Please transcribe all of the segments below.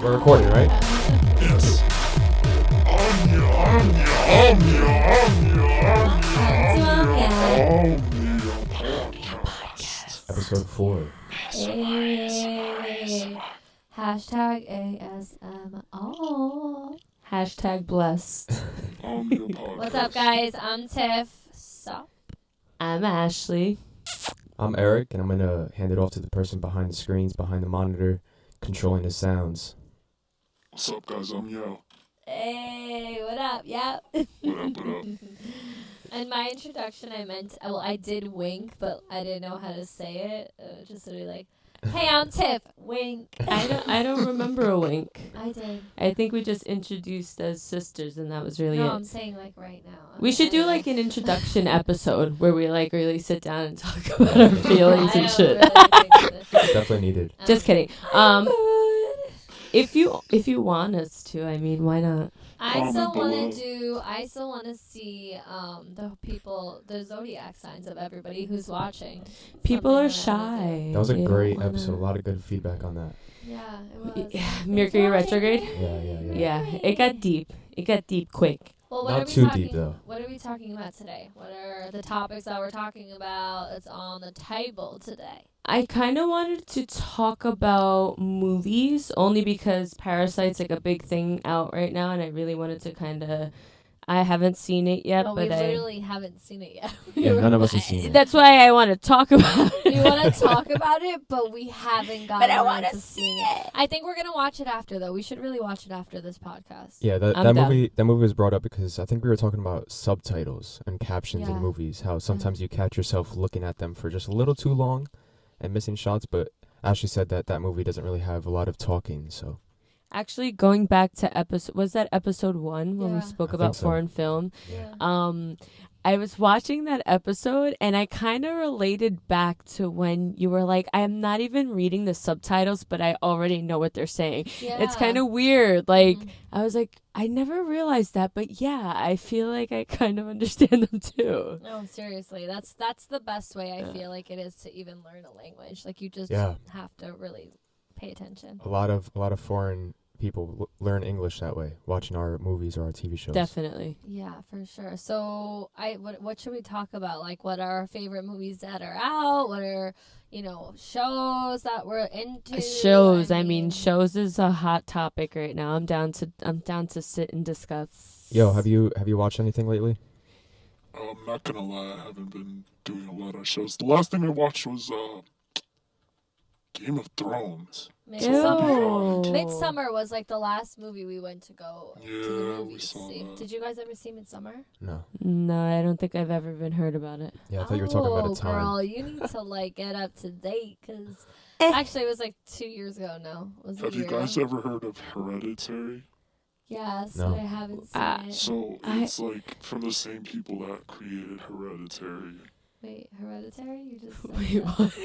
We're recording, right? Yes. Omnia Podcast. Episode 4. Hey. Hashtag ASMR. Hashtag blessed. What's up, guys? I'm Tiff. Sup? I'm Ashley. I'm Eric, and I'm going to hand it off to the person behind the screens, behind the monitor, controlling the sounds. What's up, guys? I'm Yo. Hey, what up? Yep. What up? In my introduction, I did wink, but I didn't know how to say it. Just sort of like, hey, I'm Tiff. Wink. I don't remember a wink. I did. I think we just introduced as sisters, and that was really No, it. I'm saying like right now. We should do like an introduction episode where we like really sit down and talk about our feelings and shit. Definitely needed. Just kidding. If you want us to, I mean, why not? I still want to see the people, the zodiac signs of everybody who's watching. People are Something that I would do. shy. That was a They don't great wanna- episode. A lot of good feedback on that. Yeah, it was. Mercury retrograde. Yeah. Yeah, it got deep. It got deep quick. Well, what Not are we too talking, deep, though. What are we talking about today? What are the topics that we're talking about that's on the table today? I kind of wanted to talk about movies only because Parasite's like a big thing out right now, and I really wanted to I haven't seen it yet, Well, but we I. literally haven't seen it yet. Yeah, none of us have seen it. That's why I want to talk about it. We want to talk about it, but we haven't gotten around to seeing it. I think we're gonna watch it after, though. We should really watch it after this podcast. Yeah, that I'm down. movie was brought up because I think we were talking about subtitles and captions Yeah. in movies. How sometimes you catch yourself looking at them for just a little too long and missing shots. But Ashley said that movie doesn't really have a lot of talking. So Actually, going back to was that episode 1 when we Yeah. spoke I about think so. foreign film? Yeah. I was watching that episode and I kind of related back to when you were like, I'm not even reading the subtitles, but I already know what they're saying. It's kind of weird. Like, Mhm. I was like, I never realized that, but yeah, I feel like I kind of understand them too. No, seriously, that's the best way I Yeah. feel like it is to even learn a language. Like you just Yeah. have to really pay attention. a lot of foreign people learn English that way, watching our movies or our TV shows. Definitely. Yeah, for sure. So, what should we talk about? Like, what are our favorite movies that are out? What are shows that we're into? Shows. I mean, shows is a hot topic right now. I'm down to sit and discuss. Yo, have you watched anything lately? I'm not gonna lie, I haven't been doing a lot of shows. The last thing I watched was Game of Thrones. Midsummer. Ew. Midsummer was like the last movie we went to go to the Yeah, we movies to saw see. that. Did you guys ever see Midsummer? No. No, I don't think I've ever even heard about it. Yeah, I thought you were talking about a time. Girl, you need to get up to date because actually it was like 2 years ago now. Was Have you guys ever heard of Hereditary? Yes, No. but I haven't seen it. So it's like from the same people that created Hereditary. Wait, Hereditary? You just said Wait, that. what?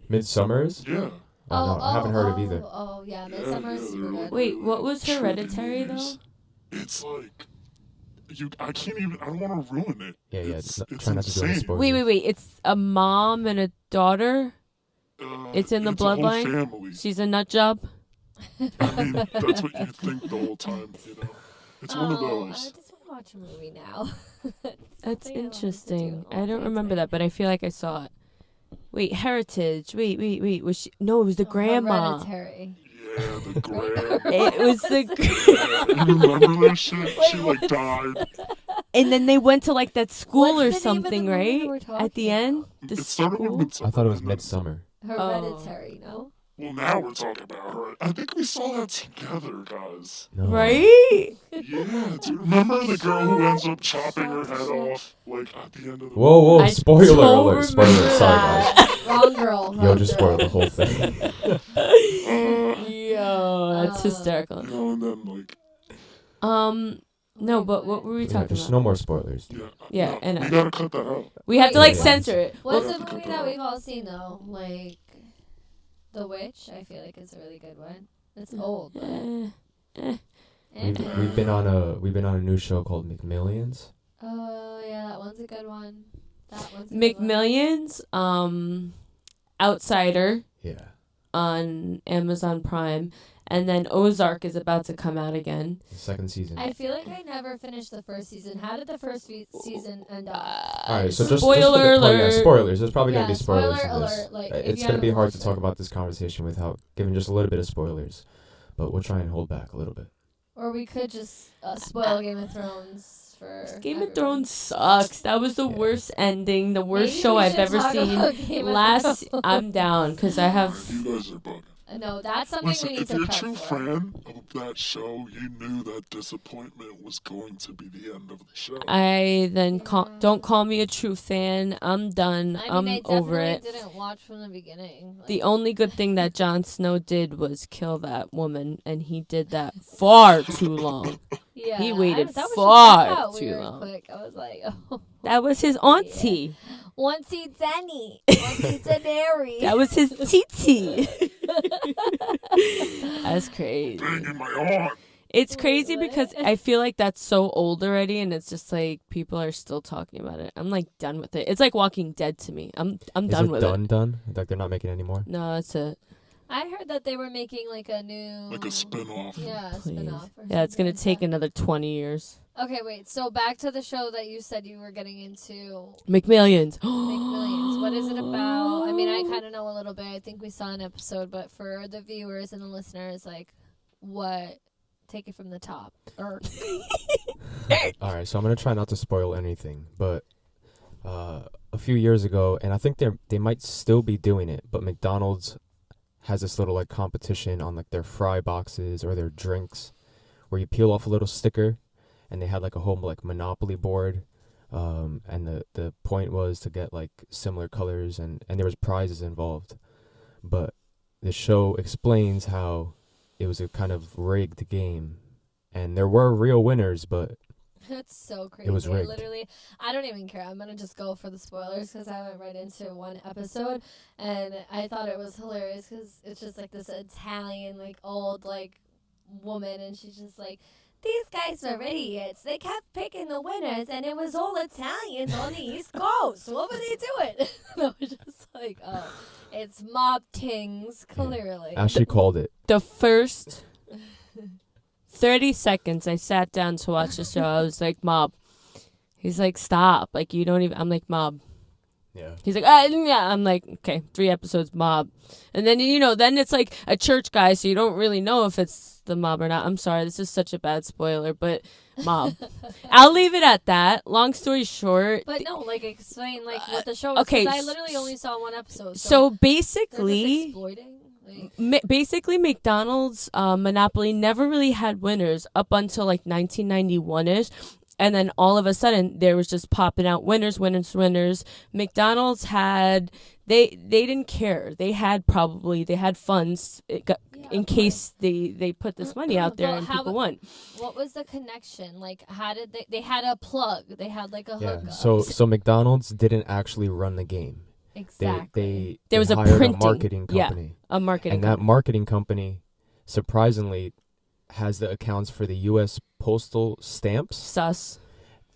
Midsummer's? Yeah. No, I haven't heard of either. Oh, yeah, Yeah, Midsummer is they're super like good. Wait, what was trilogy Hereditary, movies. It's like I can't even. I don't want to ruin it. Yeah. It's Try not to do any insane. spoilers. Wait. It's a mom and a daughter. It's in the a whole bloodline? family. She's a nut job. I mean, that's what you think the whole time. It's one of I those. just want to watch a movie now. That's something I wanted to interesting. do all I don't day remember today. that, but I feel like I saw it. Wait, Heritage. Wait. Was she? No, it was the grandma. Hereditary. Yeah, the grandma. It was the. You remember that shit? She like died. And then they went to like that school What's or the name of the something, movie right? we're At the talking end, about? the It started with school. Midsummer. I thought it was and then- Midsummer. Hereditary, no? Well, now we're talking about her. I think we saw that together, guys. No. Right? Yeah, do you remember the girl who ends up chopping her head off, like, at the end of the Whoa! I Spoiler don't alert! Spoiler alert! remember Sorry, that. guys. Wrong girl. Yo, just spoiled the whole thing. Yo, that's hysterical. You know, and then, like, No, but what were we Yeah, talking there's about? no more spoilers. Yeah, no, and we gotta cut that out. We have to like Yeah. censor it. What's Well, a movie that we've all seen, though? Like, The Witch, I feel like is a really good one. It's old, but... We've been on a new show called McMillions. Oh, yeah, that one's a good one. That one's a good one. McMillions, Outsider. Yeah. on Amazon Prime. And then Ozark is about to come out again. The second season. I feel like I never finished the first season. How did the first season end up? All right, so just spoiler alert. Spoilers. There's probably gonna be spoiler spoilers in this. alert. Like, It's gonna be hard to talk about this conversation without giving just a little bit of spoilers, but we'll try and hold back a little bit. Or we could just spoil Game of Thrones for Game of Thrones sucks. That was the worst ending, the worst Maybe show we I've should ever talk seen. about Game of Thrones. I'm down because I have. You guys are bugging. No, that's something Listen, we need if to you're a prep true for. fan of that show, you knew that disappointment was going to be the end of the show. I then don't call me a true fan. I'm done. I mean, I'm over it. Didn't watch from the beginning. Like, The only good thing that Jon Snow did was kill that woman, and he did that far too long. yeah, he waited that was far just too weird long. Quick. I was like, oh. That was his auntie. Once Danny. Once Daenerys. That was his titi. That's crazy. Banging my arm. It's crazy What? because I feel like that's so old already, and it's just like people are still talking about it. I'm like done with it. It's like Walking Dead to me. I'm Is done it with done? it. Done? Like they're not making any more? No, that's it. I heard that they were making like a new... Like a spin-off. Yeah, a Please. spin-off. Or Yeah, it's gonna something take like another 20 years. that. Okay, wait. So back to the show that you said you were getting into. McMillions. McMillions. What is it about? I mean, I kind of know a little bit. I think we saw an episode, but for the viewers and the listeners, like, what? Take it from the top. Or All right, so I'm gonna try not to spoil anything, but a few years ago, and I think they might still be doing it, but McDonald's has this little like competition on like their fry boxes or their drinks, where you peel off a little sticker, and they had like a whole like Monopoly board, and the point was to get like similar colors, and there was prizes involved, but the show explains how it was a kind of rigged game, and there were real winners, but That's so crazy. It was rigged. Literally, I don't even care. I'm going to just go for the spoilers because I went right into one episode, and I thought it was hilarious because it's just like this Italian, like, old, like, woman, and she's just like, these guys are idiots. They kept picking the winners, and it was all Italians on the East Coast. What were they doing? And I was just like, oh, it's mob tings, clearly. Ashley called it. The first 30 seconds I sat down to watch the show, I was like, Mob. He's like, stop. Like, you don't even... I'm like, Mob. Yeah. He's like, yeah. I'm like, okay, 3 episodes, Mob. And then, then it's like a church guy, so you don't really know if it's the mob or not. I'm sorry, this is such a bad spoiler, but Mob. I'll leave it at that. Long story short. But no, like, explain, like, what the show is. Okay. 'Cause I literally only saw one episode. So they're basically... just exploiting? Like, Basically, McDonald's Monopoly never really had winners up until like 1991-ish. And then all of a sudden, there was just popping out winners. McDonald's had, they didn't care. They had funds in case they put this money out there and people won. What was the connection? Like, how did they had a plug. They had like a hookup. Yeah. So McDonald's didn't actually run the game. Exactly. There was a hired printing marketing company. Yeah, a marketing and company. that marketing company, surprisingly, has the accounts for the U.S. postal stamps. Sus.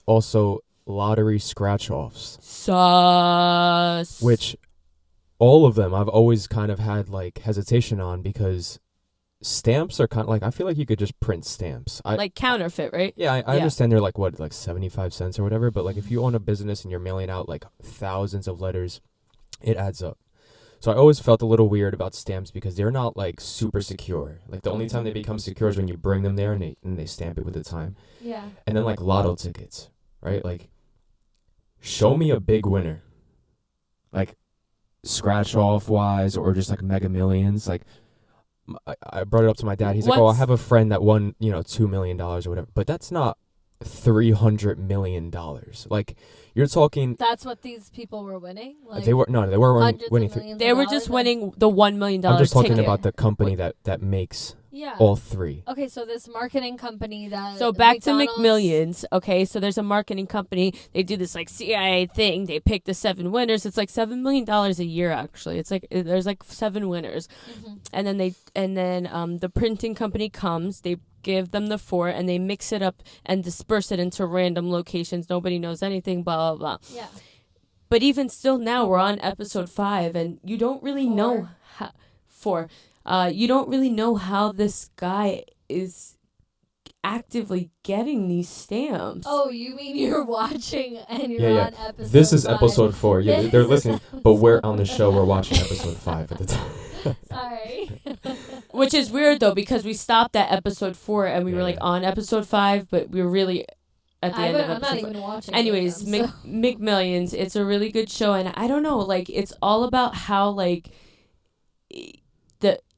Also, lottery scratch-offs. Sus. Which, all of them, I've always kind of had, like, hesitation on because stamps are kind of, like, I feel like you could just print stamps. Like counterfeit, right? Yeah, I understand they're, like, what, like 75 cents or whatever, but, like, if you own a business and you're mailing out, like, thousands of letters, it adds up. So I always felt a little weird about stamps because they're not like super secure. Like the only time they become secure is when you bring them there and they stamp it with the time. Yeah. And then like lotto tickets, right? Like show me a big winner. Like scratch off wise or just like Mega Millions. Like I brought it up to my dad. He's like, "Oh, I have a friend that won, $2 million or whatever." But that's not $300 million. Like you're talking. That's what these people were winning. Like, they weren't winning. They were just winning the $1 million. I'm just talking ticket. about the company that makes Yeah. all three. Okay, so this marketing company that... So back McDonald's... to McMillions. Okay, so there's a marketing company. They do this like CIA thing. They pick the 7 winners. It's like $7 million a year, actually. It's like there's like 7 winners. Mm-hmm. And then the printing company comes. They give them the 4 and they mix it up and disperse it into random locations. Nobody knows anything, blah, blah, blah. Yeah. But even still now, we're on episode 5 and you don't really know how... 4. You don't really know how this guy is actively getting these stamps. Oh, you mean you're watching and you're on episode This is 5. episode 4. Yeah, they're listening, but we're on the show. We're watching episode 5 at the time. Sorry. Which is weird, though, because we stopped at episode 4 and we were like on episode 5, but we were really at the end of episode 4. I'm not even watching. Anyways, McMillions, it's a really good show, and I don't know, like, it's all about how, like,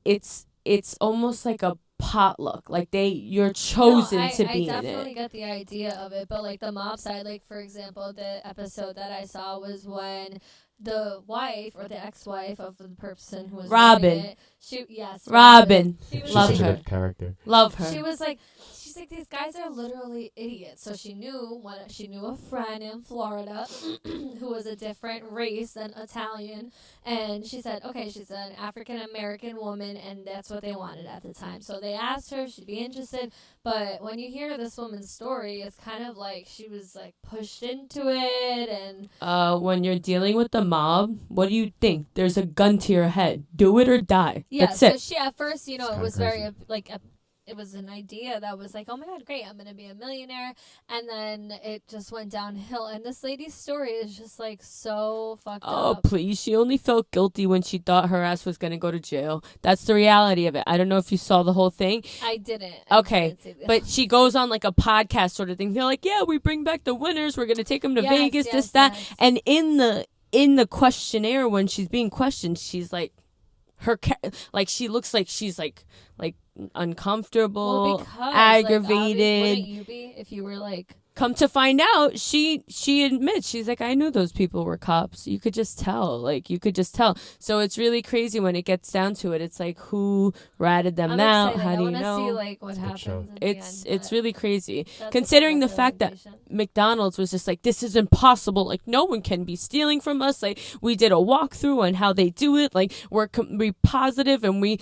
it's almost like a potluck, like you're chosen to be in it. I definitely get the idea of it, but like the mob side, like for example, the episode that I saw was when the wife or the ex-wife of the person who was Robin. Robin. She She's love such her. a good character. Love her. She's like, these guys are literally idiots. So she knew a friend in Florida who was a different race than Italian, and she said, okay, she's an African American woman, and that's what they wanted at the time. So they asked her if she'd be interested, but when you hear this woman's story, it's kind of like she was like pushed into it, and when you're dealing with the mob, what do you think? There's a gun to your head. Do it or die. yeah. That's So it. she at first, it was crazy. very it was an idea that was like, oh my God, great, I'm going to be a millionaire. And then it just went downhill. And this lady's story is just like so fucked Oh, up. please. She only felt guilty when she thought her ass was going to go to jail. That's the reality of it. I don't know if you saw the whole thing. I didn't. Okay. But she goes on like a podcast sort of thing. They're like, yeah, we bring back the winners. We're going to take them to Vegas, this, that. Yes. And in the questionnaire, when she's being questioned, she's like, she looks like she's like uncomfortable, aggravated. Wouldn't you be if you were like? Come to find out, she admits, she's like, I knew those people were cops. You could just tell. So it's really crazy when it gets down to it. It's like, who ratted them I'm out? excited. How do you I want to know? see like what happens. show. in the It's end, really crazy. but Considering the that's fact that revelation. McDonald's was just like, this is impossible. Like, no one can be stealing from us. Like, we did a walkthrough on how they do it. Like, we're positive and we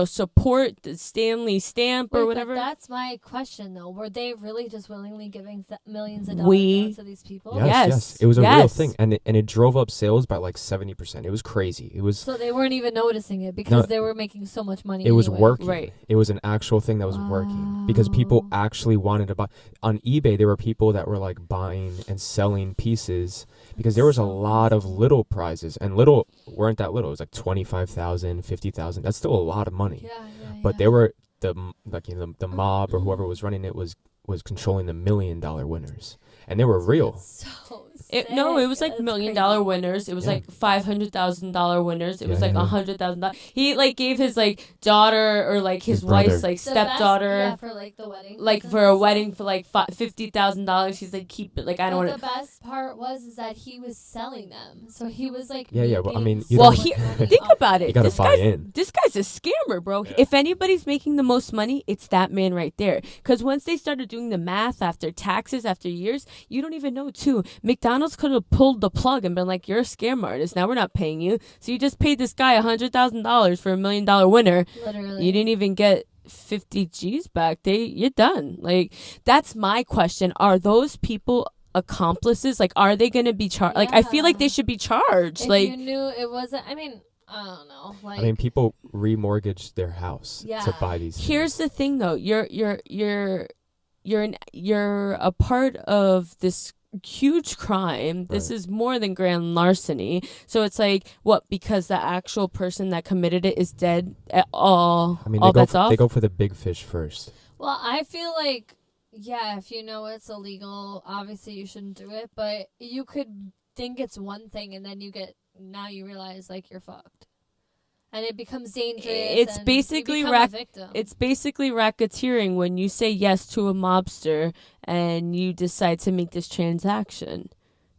support the Stanley stamp or Wait, whatever. But that's my question though. Were they really just willingly giving millions of We- dollars out to these people? Yes. It was a real Yes. thing, and it drove up sales by like 70%. It was crazy. It was So they weren't even noticing it because they were making so much money. it was anyway. working. Right. It was an actual thing that was working because people actually wanted to buy. On eBay, there were people that were like buying and selling pieces because there was a lot of little prizes, and little weren't that little. It was like 25,000, 50,000. That's still a lot of money. Yeah. But there were the mob or whoever was running it was controlling the $1 million winners, and they were real. So It sick. was like That's $1 million crazy. winners. It was Yeah. like $500,000 winners. It was Yeah, like yeah. $100,000. He like gave his like daughter or like his His brother. wife's like The best- stepdaughter yeah, for like the wedding. like for a wedding for like $50,000. He's like, keep it. Like, I don't But want the best part is that he was selling them, so he was like. Yeah, well, I making mean, you so Well, much he money think off about You it. gotta This buy guy's in. this guy's a scammer, bro. Yeah. If anybody's making the most money, it's that man right there. Because once they started doing the math after taxes, after years, you don't even know too. McDonald's could have pulled the plug and been like, "You're a scam artist. Now we're not paying you." So you just paid this guy $100,000 for $1 million winner. Literally. You didn't even get 50 G's back. You're done. Like, that's my question. Are those people accomplices? Like, are they going to be charged? Like, I feel like they Yeah. should be charged. If like, you knew it wasn't. I mean, I don't know. Like, I mean, people remortgaged their house Yeah. to buy these. here's things. the thing though. You're a part of this huge crime. This Right. is more than grand larceny. So it's like, what, because the actual person that committed it is dead at all? I mean, all bets off? they go for the big fish first. well, I feel like, yeah, if you know it's illegal, obviously you shouldn't do it. But you could think it's one thing, and then now you realize like you're fucked, and it becomes dangerous. It's and basically you become a victim. It's basically racketeering when you say yes to a mobster and you decide to make this transaction.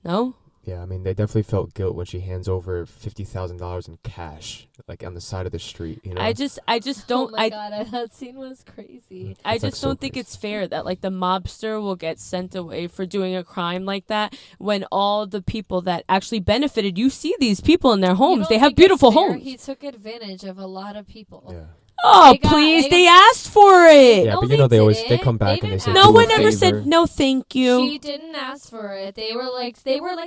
No? Yeah, I mean, they definitely felt guilt when she hands over $50,000 in cash, like on the side of the street. You know, I just don't. Oh my god, that scene was crazy. I It's, like, just so don't think crazy. it's fair that like the mobster will get sent away for doing a crime like that when all the people that actually benefited, you see these people in their You homes. don't They have think it's beautiful fair? homes. He took advantage of a lot of people. yeah. Oh, please! They asked for it. Yeah, No, but they they didn't. come back They and they say didn't do No ask one a ever favor. said no, thank you. She didn't ask for it. They were like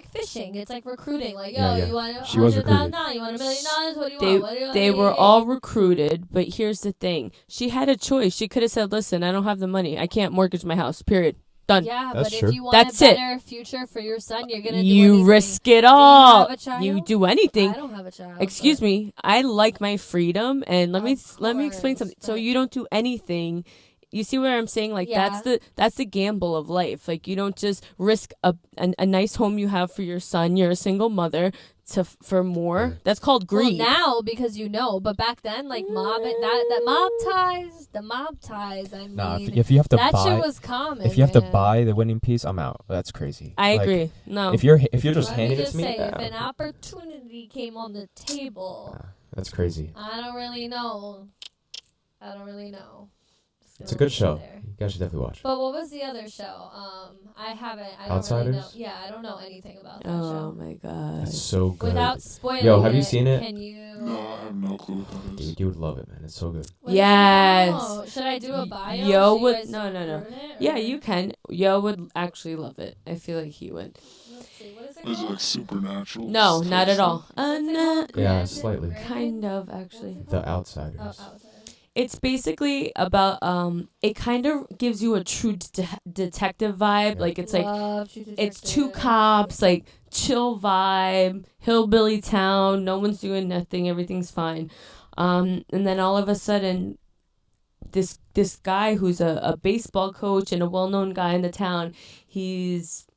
fishing. It's like recruiting. Like, yo, Yeah, yeah. you want She was $100,000? You want $1 million? What do you want? What do you want? They were all recruited, but here's the thing: she had a choice. She could have said, "Listen, I don't have the money. I can't mortgage my house. Period. Done." Yeah, That's but true. if you want That's a it. better future for your son, you're gonna do You anything. risk it Do you all. have a child? You do anything. I don't have a child. Excuse me. I like my freedom, and let me explain course, something. So but- you don't do anything. You see what I'm saying? Like Yeah. that's the gamble of life. Like you don't just risk a nice home you have for your son. You're a single mother for more. Yeah. That's called greed. Well, now because you know, but back then, like mob the mob ties. I mean, Nah, if you have to that buy, shit was common. if you have to man. buy the winning piece, I'm out. That's crazy. I Like, agree. No. If you're just Let handing me it just to me, say, if an opportunity came on the table, that's crazy. I don't really know. Just It's a gonna good leave it show. there. You guys should definitely watch. But what was the other show? I haven't. I don't Outsiders? really know. Yeah, I don't know anything about that Oh show. my god. It's so good. Without spoiling Yo, have you it, seen it? Can you? No, I have no clue what that is. Dude, you would love it, man. It's so good. What is it Yes. about? Should I do a bio? Yo so you would- guys no, don't no, no. ruin it, Yeah, or- you can. Yo would actually love it. I feel like he would. Let's see. What is it Is it called? like supernatural? No, type not at stuff? all. What's it No. called? Yeah, Granted? slightly. Granted? Kind of actually. What's it The called? Outsiders. Oh, Outsiders. It's basically about it kind of gives you a true detective vibe. Yeah. Like it's like Love True it's two Detective. cops, like chill vibe, hillbilly town, no one's doing nothing, everything's fine. And then all of a sudden this guy who's a baseball coach and a well-known guy in the town, he's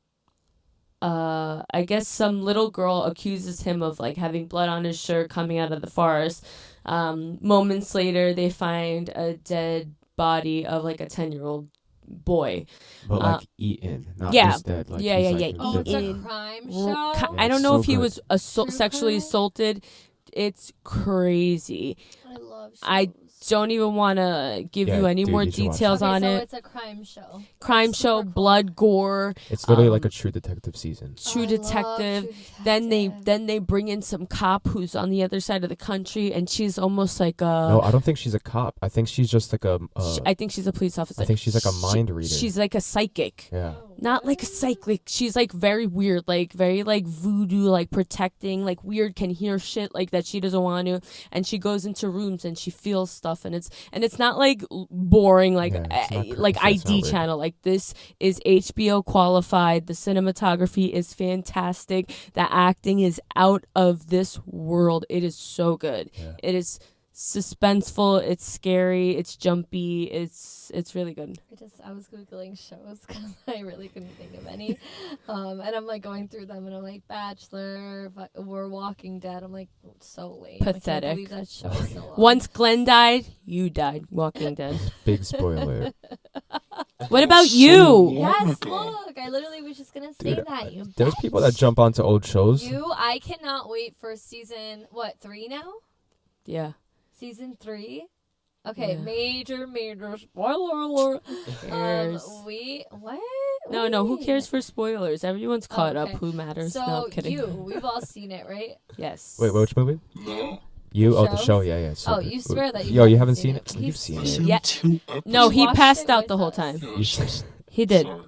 I guess some little girl accuses him of like having blood on his shirt coming out of the forest. Moments later they find a dead body of like a 10-year-old boy. But like eaten, not yeah. just dead. Like, Yeah, he's, yeah, like, yeah, Oh, it's dead. a eaten. crime Well, show. I don't it's know so if he good. was True sexually crime? assaulted. It's crazy. I love shows. I don't even want to give Yeah, you any dude, more you should watch details Okay, on so it. it's a crime show. Crime Super show, cool. blood, gore, It's literally like a um, True Detective season. True I love Detective. True Then Detective. they bring in some cop who's on the other side of the country, and she's almost like a. No, I don't think she's a cop. I think she's just like a. I think she's a police officer. I think she's like a mind reader. She's like a psychic. Yeah. Oh, Not like a psychic. She's like very weird, like very like voodoo, like protecting, like weird, can hear shit like that she doesn't want to, and she goes into rooms and she feels stuff, and it's not like boring like Yeah, it's not like it's not ID weird. channel. Like this is HBO qualified. The cinematography is fantastic. The acting is out of this world. It is so good. Yeah. It is suspenseful. It's scary. It's jumpy. It's really good. I was googling shows because I really couldn't think of any, and I'm like going through them, and I'm like Bachelor, we're Walking Dead. I'm like so lame. Pathetic. I can't believe that show is still on. Once Glenn died, you died. Walking Dead. Big spoiler. What about So you? long Yes, ago. look, I literally was just gonna say Dude, that. You There's bitch. people that jump onto old shows. I cannot wait for season 3 now. Yeah. Season 3. Okay, Yeah. major spoiler alert. Who cares? What? No, who Wait. cares for spoilers? Everyone's caught okay. up. Who matters? So No, I'm kidding. we've all seen it, right? Yes. Wait, which movie? No. You? Oh, the Shows? show. Yeah. So Oh, you swear that you Yo, you haven't haven't seen seen it. it? You've seen I've it. seen Yeah. 2 episodes. No, he watched passed it out with the whole us. time. Yeah, You sorry. should- He did. Sorry.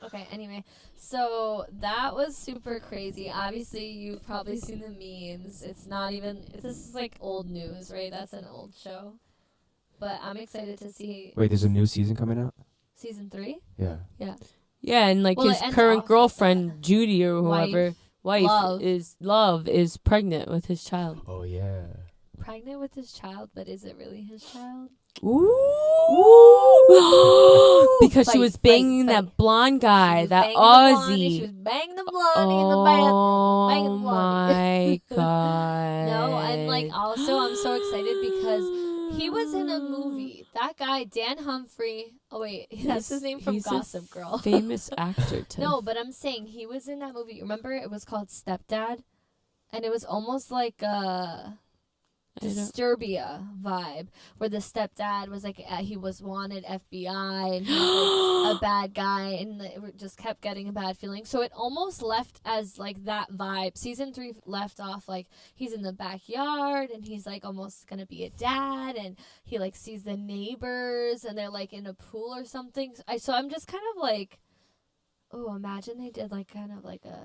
Okay, anyway. So that was super crazy. Obviously, you've probably seen the memes. It's not even, this is like old news, right? That's an old show. But I'm excited to see Wait, there's a new season coming out? season 3. Yeah. Yeah, and like Well, his it ends current off girlfriend, Judy or whoever, wife Love. is pregnant with his child. Oh, yeah. Pregnant with his child, but is it really his child? Ooh. Because she Fight, was fight, banging fight. that blonde guy, She was that banging the blondie, She Aussie. was banging the blondie in the bathroom. Banging Oh the blondie. my god. No, and like also I'm so excited because he was in a movie. That guy, Dan Humphrey. Oh wait, that's his name from He's a Gossip Girl. famous actor too. No, but I'm saying he was in that movie. Remember, it was called Stepdad, and it was almost like Disturbia vibe, where the stepdad was like he was wanted FBI and he was like a bad guy, and it just kept getting a bad feeling. So it almost left as like that vibe. Season 3 left off like he's in the backyard and he's like almost gonna be a dad, and he like sees the neighbors and they're like in a pool or something. So I'm just kind of like, oh, imagine they did like kind of like a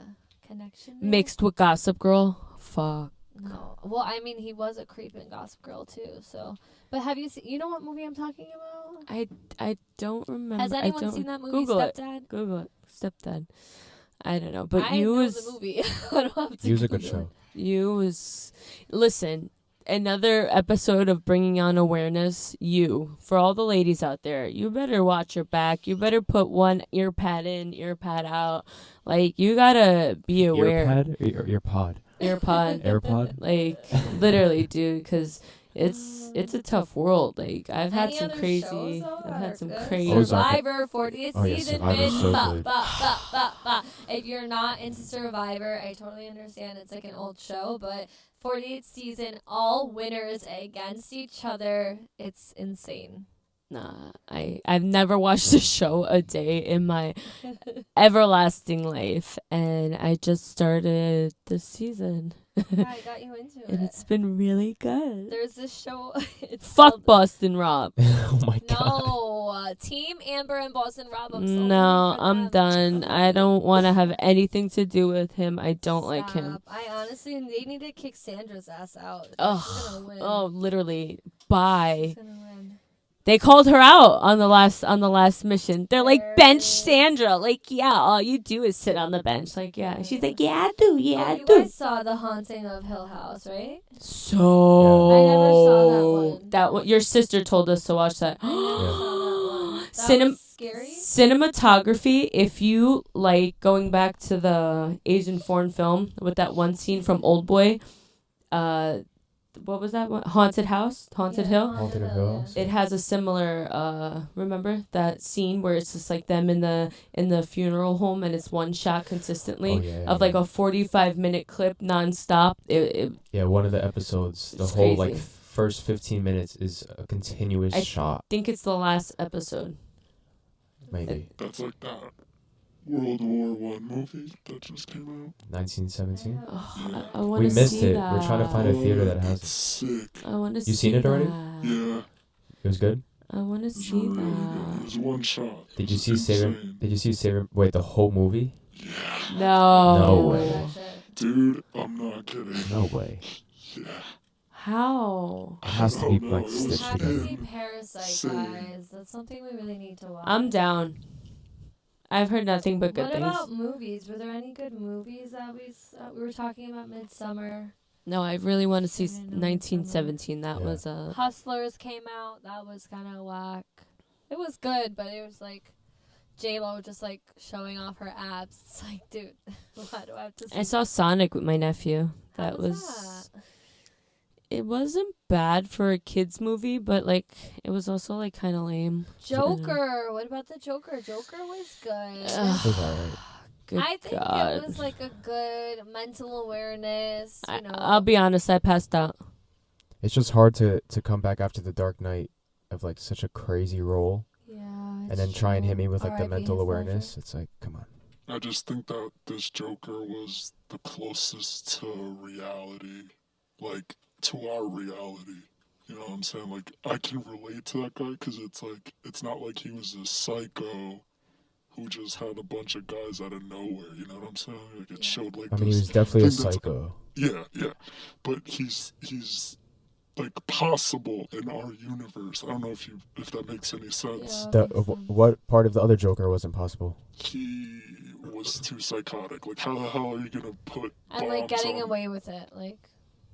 connection there. Mixed with Gossip Girl. Fuck. No. Well, I mean, he was a creep in Gossip Girl, too, so. But have you seen, you know what movie I'm talking about? I don't remember. Has anyone seen that movie, Google Stepdad? Google it. Stepdad. I don't know. But I You know was... the movie. I don't have to You's a good Google it. show. You was... Listen, another episode of bringing on awareness. For all the ladies out there, you better watch your back. You better put one ear pad in, ear pad out. Like, you gotta be aware. Earpad or ear pod? AirPod. AirPod? Like, literally, dude, because it's a tough world. Like, I've had Any some other crazy... shows, though, I've that had are some good? crazy... Ozark. Survivor, 40th Oh, yeah, season, Survivor's bitch. so Ba, good. ba, ba, ba, ba. If you're not into Survivor, I totally understand. It's like an old show, but 48th season, all winners against each other. It's insane. Nah, I've never watched a show a day in my everlasting life, and I just started this season, I got you into and it. it's been really good. There's this show. It's Fuck called- Boston Rob. Oh my god. No, Team Amber and Boston Rob. I'm so No, happy for I'm them. done. I don't want to have anything to do with him. I don't like him. Stop. I honestly, they need to kick Sandra's ass out. She's Ugh. gonna win. Oh, literally. Bye. She's gonna win. They called her out on the last mission. They're like, bench Sandra. Like, yeah, all you do is sit on the bench. Like, yeah. She's like, yeah, I do. Yeah, Oh, I you do. guys saw The Haunting of Hill House, right? So I never saw that one. That one, your sister told us to watch that. I never saw that one. That Cinem- was scary. Cinematography. If you like going back to the Asian foreign film with that one scene from Old Boy, what was that one? Haunted House, Haunted Hill. Haunted Hill. Yeah. It has a similar remember that scene where it's just like them in the funeral home, and it's one shot consistently Oh, yeah, of like a 45-minute clip nonstop. Yeah, one of the episodes, the It's whole crazy. like first 15 minutes is a continuous I shot. think it's the last episode. Maybe That's like that World War I movie that just came out. 1917. Oh, I want We to missed see it. that. We're trying to find a theater that has It's it. sick. I want to see You seen it already? that. Yeah, It was good. I want to it's see really good. that. It was one shot. Did you It's see Saber? insane. Did you see Saber? Wait, the whole movie? Yeah, No. No Oh, way. that shit. dude, I'm not kidding. No way. Yeah. How? It has to be Oh, no, like it was We stitched have to together. see Parasite, Same. guys. That's something we really need to watch. I'm down. I've heard nothing but good What things. about movies? Were there any good movies that we were talking about? Midsummer. No, I really want to see I know 1917. That Yeah. was a. Hustlers came out. That was kind of whack. It was good, but it was like J-Lo just like showing off her abs. It's like, dude, why do I have to see I saw Sonic with my nephew. How That was was. that? It wasn't bad for a kids movie, but like it was also like kind of lame. Joker. What about the Joker? Joker was good. Ugh. It was alright. Good I think God. it was like a good mental awareness. You know, I'll be honest. I passed out. It's just hard to come back after the Dark Knight of like such a crazy role yeah, and then try and hit me with like the R.I.P. mental Heath awareness. It's like, come on. I just think that this Joker was the closest to reality, like to our reality. You know what I'm saying? Like, I can relate to that guy because it's like, it's not like he was a psycho who just had a bunch of guys out of nowhere. You know what I'm saying? Like, it showed like I mean, he this was definitely a thing that's- psycho. Yeah. But he's like possible in our universe. I don't know if that makes any sense. Yeah. What part of the other Joker wasn't possible? He was too psychotic. Like, how the hell are you gonna put And like bombs getting on- away with it, like.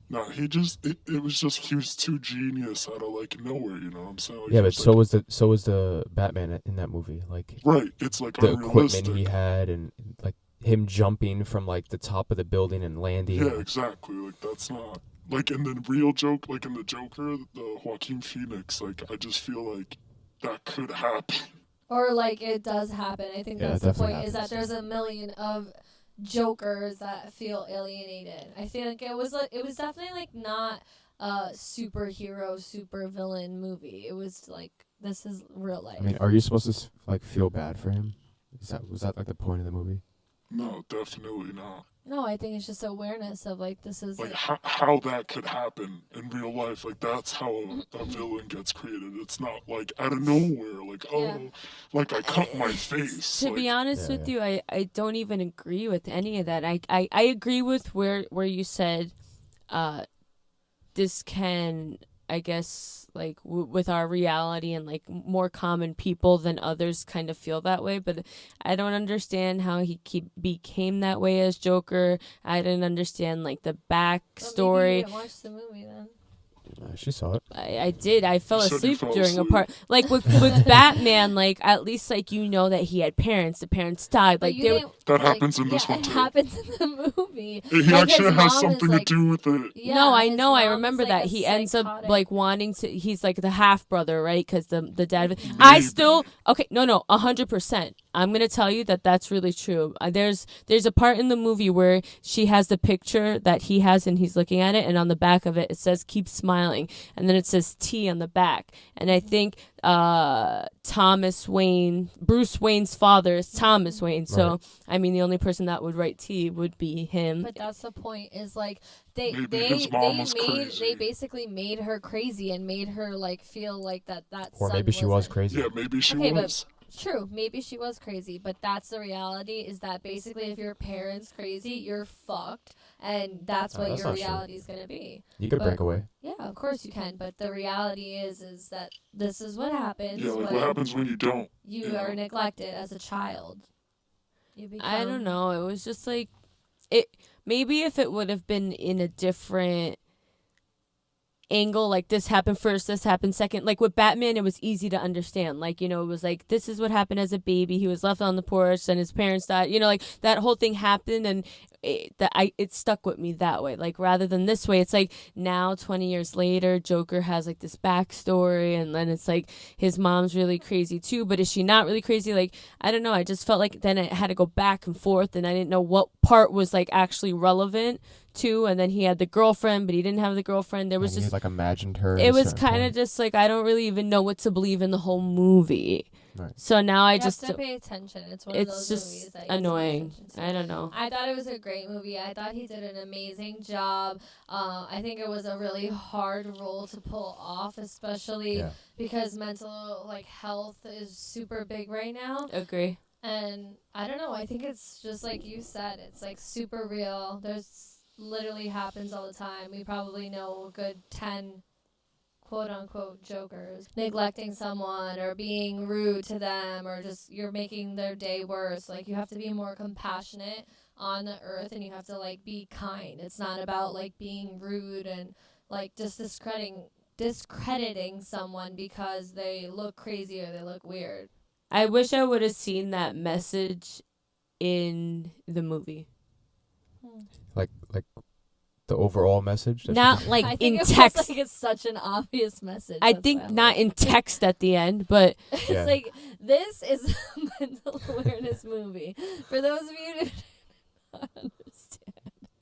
Nah, he just it was just he was too genius out of like nowhere. You know what I'm saying? Like, Yeah, he but was, so was the Batman in that movie. Like right. It's like the unrealistic. equipment he had and like him jumping from like the top of the building and landing. Yeah, exactly. Like that's not like in the real joke, like in the Joker, the Joaquin Phoenix. Like I just feel like that could happen. Or like it does happen. I think Yeah, that's it the point. definitely Is that happens. there's a million of Jokers that feel alienated. I feel like it was definitely like not a superhero, super villain movie. It was like, this is real life. I mean, are you supposed to like feel bad for him? Was that like the point of the movie? No, definitely not. No, I think it's just awareness of like, this is Like how that could happen in real life. Like that's how a villain gets created. It's not like out of nowhere. Like like I cut my face. To be honest with you, I don't even agree with any of that. I agree with where you said this can, I guess, like with our reality and like more common people than others kind of feel that way. But I don't understand how he became that way as Joker. I didn't understand like the backstory. Maybe you didn't watch the movie then. She saw it. I did. I fell You said you asleep fell during a asleep. part. Like with Batman, like at least like you know that he had parents. The parents died. But Like you they were, didn't, That like, happens in this one, it too. happens in the movie. He Like, actually his has mom something is, like, to do with it. Yeah, no, I his know. I mom is, remember like, that a he ends up psychotic. like wanting to. He's like the half brother, right? Because the dad. Maybe. I still okay. No, 100%. I'm gonna tell you that that's really true. There's a part in the movie where she has the picture that he has and he's looking at it, and on the back of it it says "keep smiling," and then it says T on the back, and I think Bruce Wayne's father is Thomas Wayne. So Right. I mean, the only person that would write T would be him. But that's the point. Is like they Maybe his mom was made crazy. they basically made her crazy and made her like feel like that Or son maybe she was wasn't- crazy. Yeah, maybe she Okay, but- was. True, maybe she was crazy, but that's the reality. Is that basically if your parents crazy, you're fucked, and that's what that's your not true. reality is gonna be. You could But- break away. Yeah, of course you can, but the reality is that this is what happens Yeah, like when what happens when you don't? you Yeah. are neglected as a child. You become, I don't know. It was just like it. Maybe if it would have been in a different angle, like this happened first, this happened second. Like with Batman, it was easy to understand. Like, you know, it was like this is what happened as a baby. He was left on the porch, and his parents died. You know, like that whole thing happened, and it stuck with me that way. Like rather than this way, it's like now 20 years later, Joker has like this backstory, and then it's like his mom's really crazy too. But is she not really crazy? Like I don't know. I just felt like then it had to go back and forth, and I didn't know what part was like actually relevant to. And then he had the girlfriend, but he didn't have the girlfriend. There was And just you like imagined her. it was kind of just like I don't really even know what to believe in the whole movie. Right. So now I you just have to pay attention. It's one of it's those movies just that you have to pay annoying. attention to. I don't know. I thought it was a great movie. I thought he did an amazing job. I think it was a really hard role to pull off, especially Yeah. because mental like health is super big right now. Agree. And I don't know. I think it's just like you said. It's like super real. There's literally happens all the time. We probably know a good 10 quote unquote jokers neglecting someone or being rude to them, or just you're making their day worse. Like you have to be more compassionate on the earth, and you have to like be kind. It's not about like being rude and like just discrediting someone because they look crazy or they look weird. I wish I would have seen that message in the movie. like the overall message. that she Not just- like I think in it was, text. like it's such an obvious message. I That's think why not like in it. text at the end, but It's Yeah. like this is a mental awareness movie for those of you who do not understand.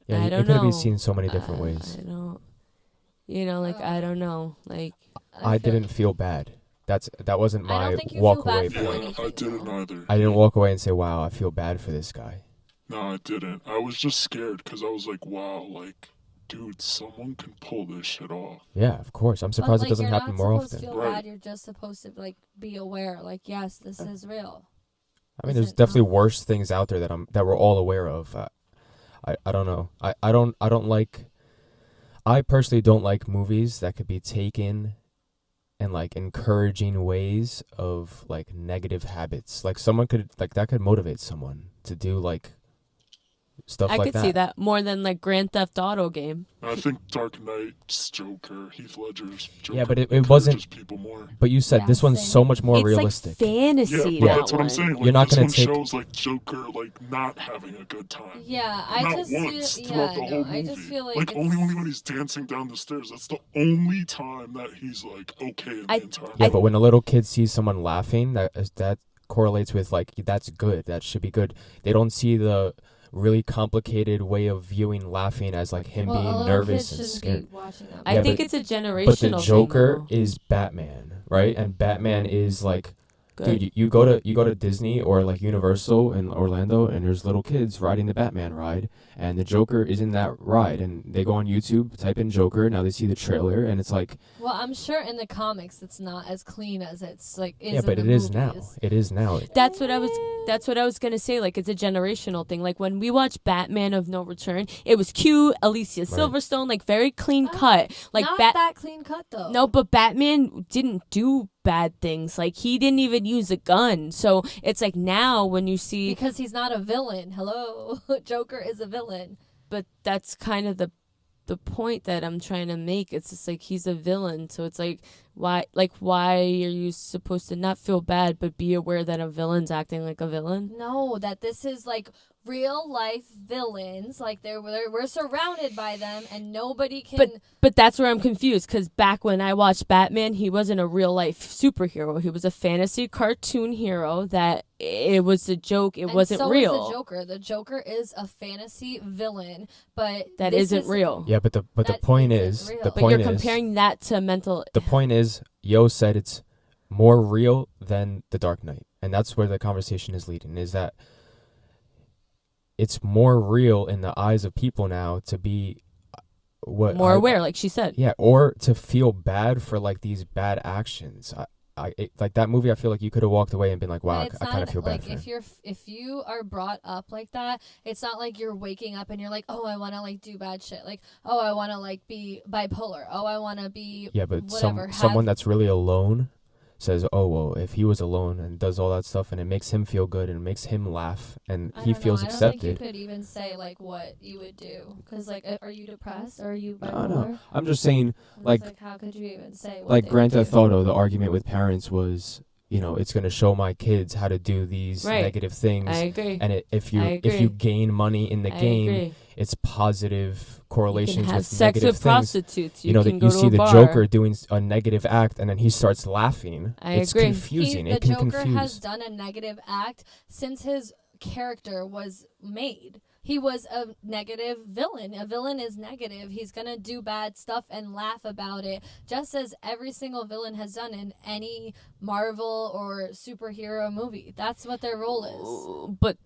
yeah, I it don't could be know. seen so many different ways. I don't. You know, like I don't know, like I feel- didn't feel bad. That wasn't I my don't think you walk feel away bad for Yeah, point. anything, I didn't though. either. I didn't walk away and say, "Wow, I feel bad for this guy." No, I didn't. I was just scared because I was like, wow, like, dude, someone can pull this shit off. Yeah, of course. I'm But, surprised like, it doesn't you're happen not more supposed to often. feel Right. bad. You're just supposed to like be aware. Like yes, this is real. I mean, Is there's it definitely not? worse things out there that we're all aware of. I don't know. I don't like. I personally don't like movies that could be taken in like encouraging ways of like negative habits. Like someone could like that could motivate someone to do like stuff I like could that. see that more than like Grand Theft Auto game. I think Dark Knight's Joker, Heath Ledger's Joker, Yeah, but it encourages wasn't- people more. But you said Yeah, this one's same. so much more It's realistic. like fantasy. Yeah, but that that's what I'm one. saying. Like, You're not this gonna one take- shows like Joker like not having a good time. Yeah, I Not just once feel. throughout Yeah, the I whole know. movie. I just feel like it's, only when he's dancing down the stairs. That's the only time that he's like okay in the entire Yeah, movie. but when a little kid sees someone laughing, that correlates with like that's good. That should be good. They don't see the really complicated way of viewing laughing as like him Well, a being little nervous kid and shouldn't scared. be watching that. I Yeah, think but- it's a generational But the Joker thing, though. is Batman, right? And Batman is like, Good. dude, you go to Disney or like Universal in Orlando, and there's little kids riding the Batman ride, and the Joker is in that ride, and they go on YouTube, type in Joker, now they see the trailer, and it's like, Well, I'm sure in the comics it's not as clean as it's like is yeah, but in it the is now. movies. It is now. That's what I was gonna say. Like, it's a generational thing. Like, when we watched Batman of No Return, it was cute. Alicia Silverstone, like, very clean cut. Like, Not that clean cut though. No, but Batman didn't do bad things. Like, he didn't even use a gun. So it's like now when you see, because he's not a villain. Hello, Joker is a villain. but that's kind of the point that I'm trying to make. It's just like he's a villain. So it's like why are you supposed to not feel bad but be aware that a villain's acting like a villain? No, that this is like real life villains. Like we're surrounded by them, and nobody can. But that's where I'm confused, because back when I watched Batman, he wasn't a real life superhero. He was a fantasy cartoon hero that it was a joke. It wasn't so real. Is the Joker. The Joker is a fantasy villain, but That this isn't real. Yeah, but the That point isn't is, real. the But point You're is, comparing that to mental. the point is, Yo said it's more real than The Dark Knight, and that's where the conversation is leading. Is that it's more real in the eyes of people now to be more aware, like she said. Yeah, or to feel bad for like these bad actions. Like that movie, I feel like you could have walked away and been like, wow, But it's I kind of not feel bad like for him. if you are brought up like that, it's not like you're waking up and you're like, oh, I want to like do bad shit, like, oh, I want to like be bipolar, oh, I want to be Yeah, but whatever. someone that's really alone says, oh, well, if he was alone and does all that stuff and it makes him feel good and it makes him laugh and he feels I don't accepted. think you could even say like what you would do, because like, are you depressed or are you No, bipolar? no. I'm just saying, And like- it's how could you even say what like they Grand would Theft do? Auto, the argument with parents was, you know, it's going to show my kids how to do these Right. negative things. I agree. And if you I if you agree. gain money in the I game, agree. it's positive You correlations can have with sex negative with things. prostitutes. You know, can that go you to see a the bar. Joker doing a negative act and then he starts laughing. I It's agree. confusing. The It can Joker confuse. has done a negative act since his character was made. He was a negative villain. A villain is negative. He's going to do bad stuff and laugh about it, just as every single villain has done in any Marvel or superhero movie. That's what their role is. But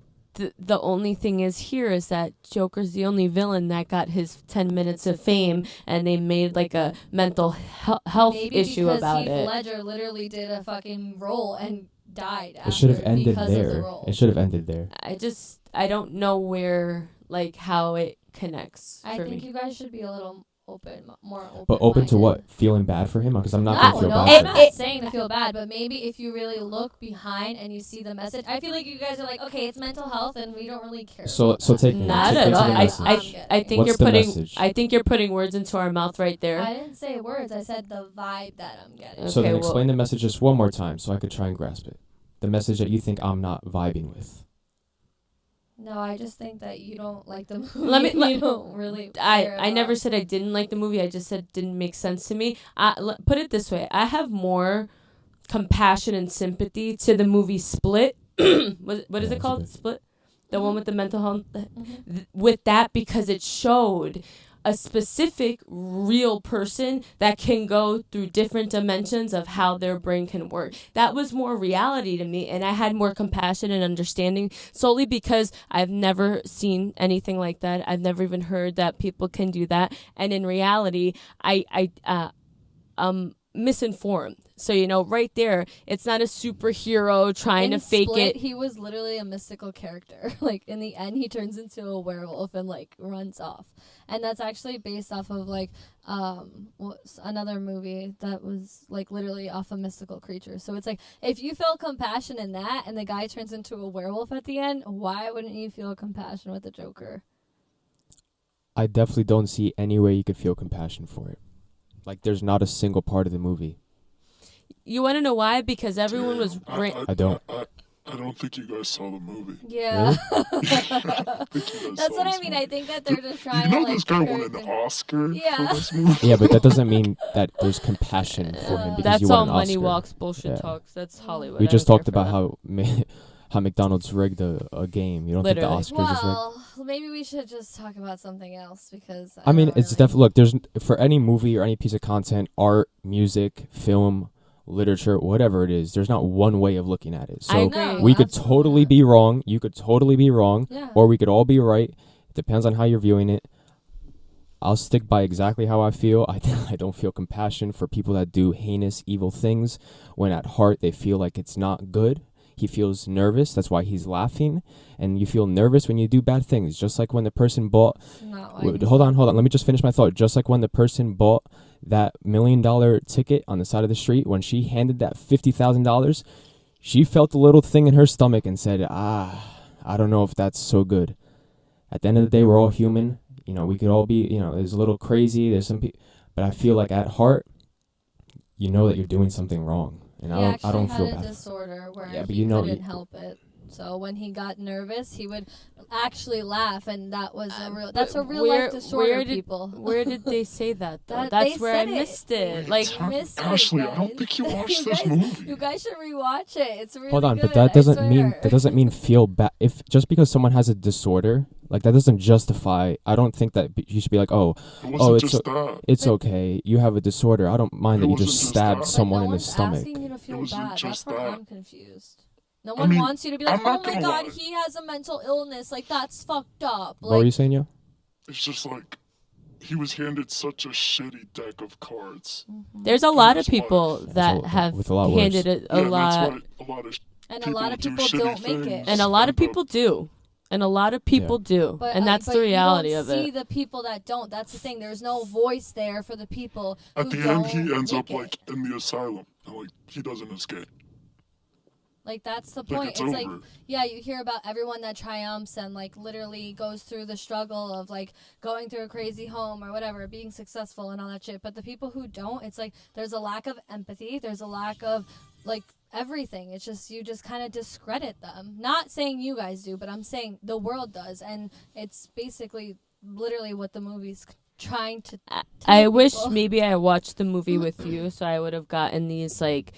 the only thing is here is that Joker's the only villain that got his 10 minutes of fame, and they made like a mental health Maybe issue because about Heath it. Ledger literally did a fucking role and died. It should have after ended because of the there. role. It should have ended there. I don't know where, like, how it connects I for think me. you guys should be a little more open. But open to what? Feeling bad for him? Because I'm not No, going to feel no, bad I'm for not him. saying to feel bad, but maybe if you really look behind and you see the message, I feel like you guys are like, okay, it's mental health, and we don't really care. So take Not take at me to all. the I- message. I think What's you're the putting message? I think you're putting words into our mouth right there. I didn't say words. I said the vibe that I'm getting. So Okay, then well- explain the message just one more time so I could try and grasp it. The message that you think I'm not vibing with. No, I just think that you don't like the movie. You don't really. care I never about- said I didn't like the movie. I just said it didn't make sense to me. Put it this way. I have more compassion and sympathy to the movie Split. What is Yeah, it that's called? good. Split? The one with the mental health? Mhm. With that, because it showed a specific real person that can go through different dimensions of how their brain can work. That was more reality to me, and I had more compassion and understanding solely because I've never seen anything like that. I've never even heard that people can do that, and in reality, I'm misinformed. So, you know, right there, it's not a superhero trying In to fake Split, it. he was literally a mystical character. Like in the end, he turns into a werewolf and like runs off. And that's actually based off of like what's another movie that was like literally off a mystical creature. So it's like if you feel compassion in that, and the guy turns into a werewolf at the end, why wouldn't you feel compassion with the Joker? I definitely don't see any way you could feel compassion for it. Like, there's not a single part of the movie. You want to know why? Because everyone was... I don't. I don't think you guys saw the movie. Yeah. That's That's what I mean. I think that they're just trying You know to like this guy won an curb and- Oscar Yeah. for this movie? Yeah, but that doesn't mean that there's compassion for him because That's you won all an money Oscar. walks bullshit Yeah. talks. That's Hollywood. We I just don't talked care about for how McDonald's rigged a game. You don't think Literally. the Oscars is rigged? Well, maybe we should just talk about something else because I mean, don't it's really- definitely, look, there's, for any movie or any piece of content, art, music, film, literature, whatever it is, there's not one way of looking at it. I So agree. No, we could absolutely totally not. be wrong. You could totally be wrong. Yeah. Or we could all be right. It depends on how you're viewing it. I'll stick by exactly how I feel. I don't feel compassion for people that do heinous, evil things when at heart they feel like it's not good. He feels nervous. That's why he's laughing. And you feel nervous when you do bad things. Just like when the person bought... It's not why Wait, he's hold on. laughing. Let me just finish my thought. Just like when the person bought that $1 million ticket on the side of the street, when she handed that $50,000, she felt a little thing in her stomach and said, I don't know if that's so good. At the end of the day, we're all human. You know, we could all be, you know, there's a little crazy. There's some people, but I feel like at heart, you know that you're doing something wrong. And He I don't actually feel had a bad. disorder where Yeah, but he you know- couldn't help it. So when he got nervous, he would actually laugh, and that was a real. That's a real life disorder, people. Where did they say that though? That- That's they where I said it. missed it. Wait, Like Tom- missed it, Ashley, I don't guys. think you watched You this guys- movie. You guys should rewatch it. It's really Hold on, good, but that I doesn't mean swear. feel bad. If just because someone has a disorder, like that doesn't justify. I don't think that you should be like, oh, It wasn't it's just that. it's But- okay. You have a disorder. I don't mind It that you wasn't just just stabbed that. But someone no in the one's stomach. asking you to feel wasn't bad. That's just where that. I'm confused. No I one mean, wants you to be like, I'm not oh my gonna god, lie. he has a mental illness. Like, that's fucked up. What were you Like, saying, yo? It's just like he was handed such a shitty deck of cards. there's a lot of That's why- people that a- have with a lot handed worse. it a Yeah, lot, that's why a lot of and a people lot of do people shitty don't make it. things. and a lot of But- people do, and a lot of people do, But, and that's but the reality you of don't see it. the people that don't. That's the thing. There's no voice there for the people At who the don't end, he ends make up it. like in the asylum, and like he doesn't escape. Like, that's the Like point. it's It's over. like, yeah, you hear about everyone that triumphs and like literally goes through the struggle of like going through a crazy home or whatever, being successful and all that shit. But the people who don't, it's like there's a lack of empathy. There's a lack of like everything. It's just you just kind of discredit them. Not saying you guys do, but I'm saying the world does, and it's basically literally what the movie's trying to. I tell wish people. maybe I watched the movie with you, so I would have gotten these like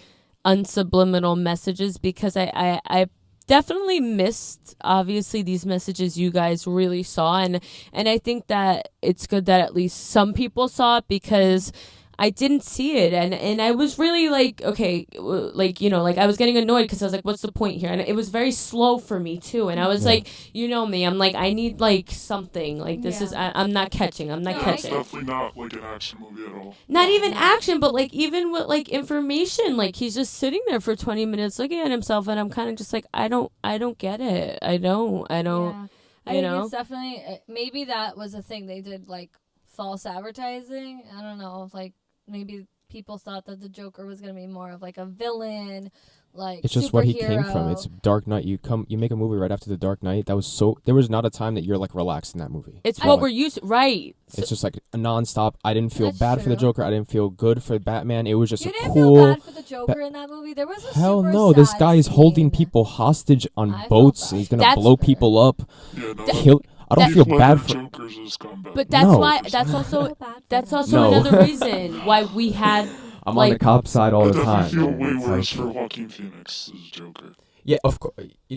unsubliminal messages, because I definitely missed obviously these messages you guys really saw, and I think that it's good that at least some people saw it, because I didn't see it, and I was really like, okay, like, you know, like I was getting annoyed because I was like, what's the point here? And it was very slow for me too, and I was Yeah. like, you know me, I'm like, I need like something, like this Yeah. is I'm not catching, I'm not No, I It's get catching. definitely not like an action movie at all. Not Yeah, even yeah. action, but like even with like information, like he's just sitting there for 20 minutes looking at himself, and I'm kind of just like, I don't get it. I don't. Yeah. I you think know? it's definitely maybe that was a thing they did, like false advertising. I don't know, like maybe people thought that the Joker was gonna be more of like a villain, like It's just what he came from. superhero. It's Dark Knight. You make a movie right after the Dark Knight. There was not a time that you're like relaxed in that movie. It's I'm what like- we're used to, right? It's just like a nonstop. I didn't feel That's bad for the true. Joker. I didn't feel good for Batman. It was just You a didn't cool. feel bad for the Joker in that movie. There was a Hell super no! This sad guy is holding scene. people hostage on I felt boats. bad. And he's gonna That's blow fair. people up. Yeah, no. Kill. I don't That- feel Heath bad Ledger for. Joker's a scumbag. But that's No. why. That's I also. feel bad for That's him. also No. another reason why we had. I'm like- on the cop side all I the time. definitely feel way It's worse like- for Joaquin Phoenix as Joker. Yeah, of course.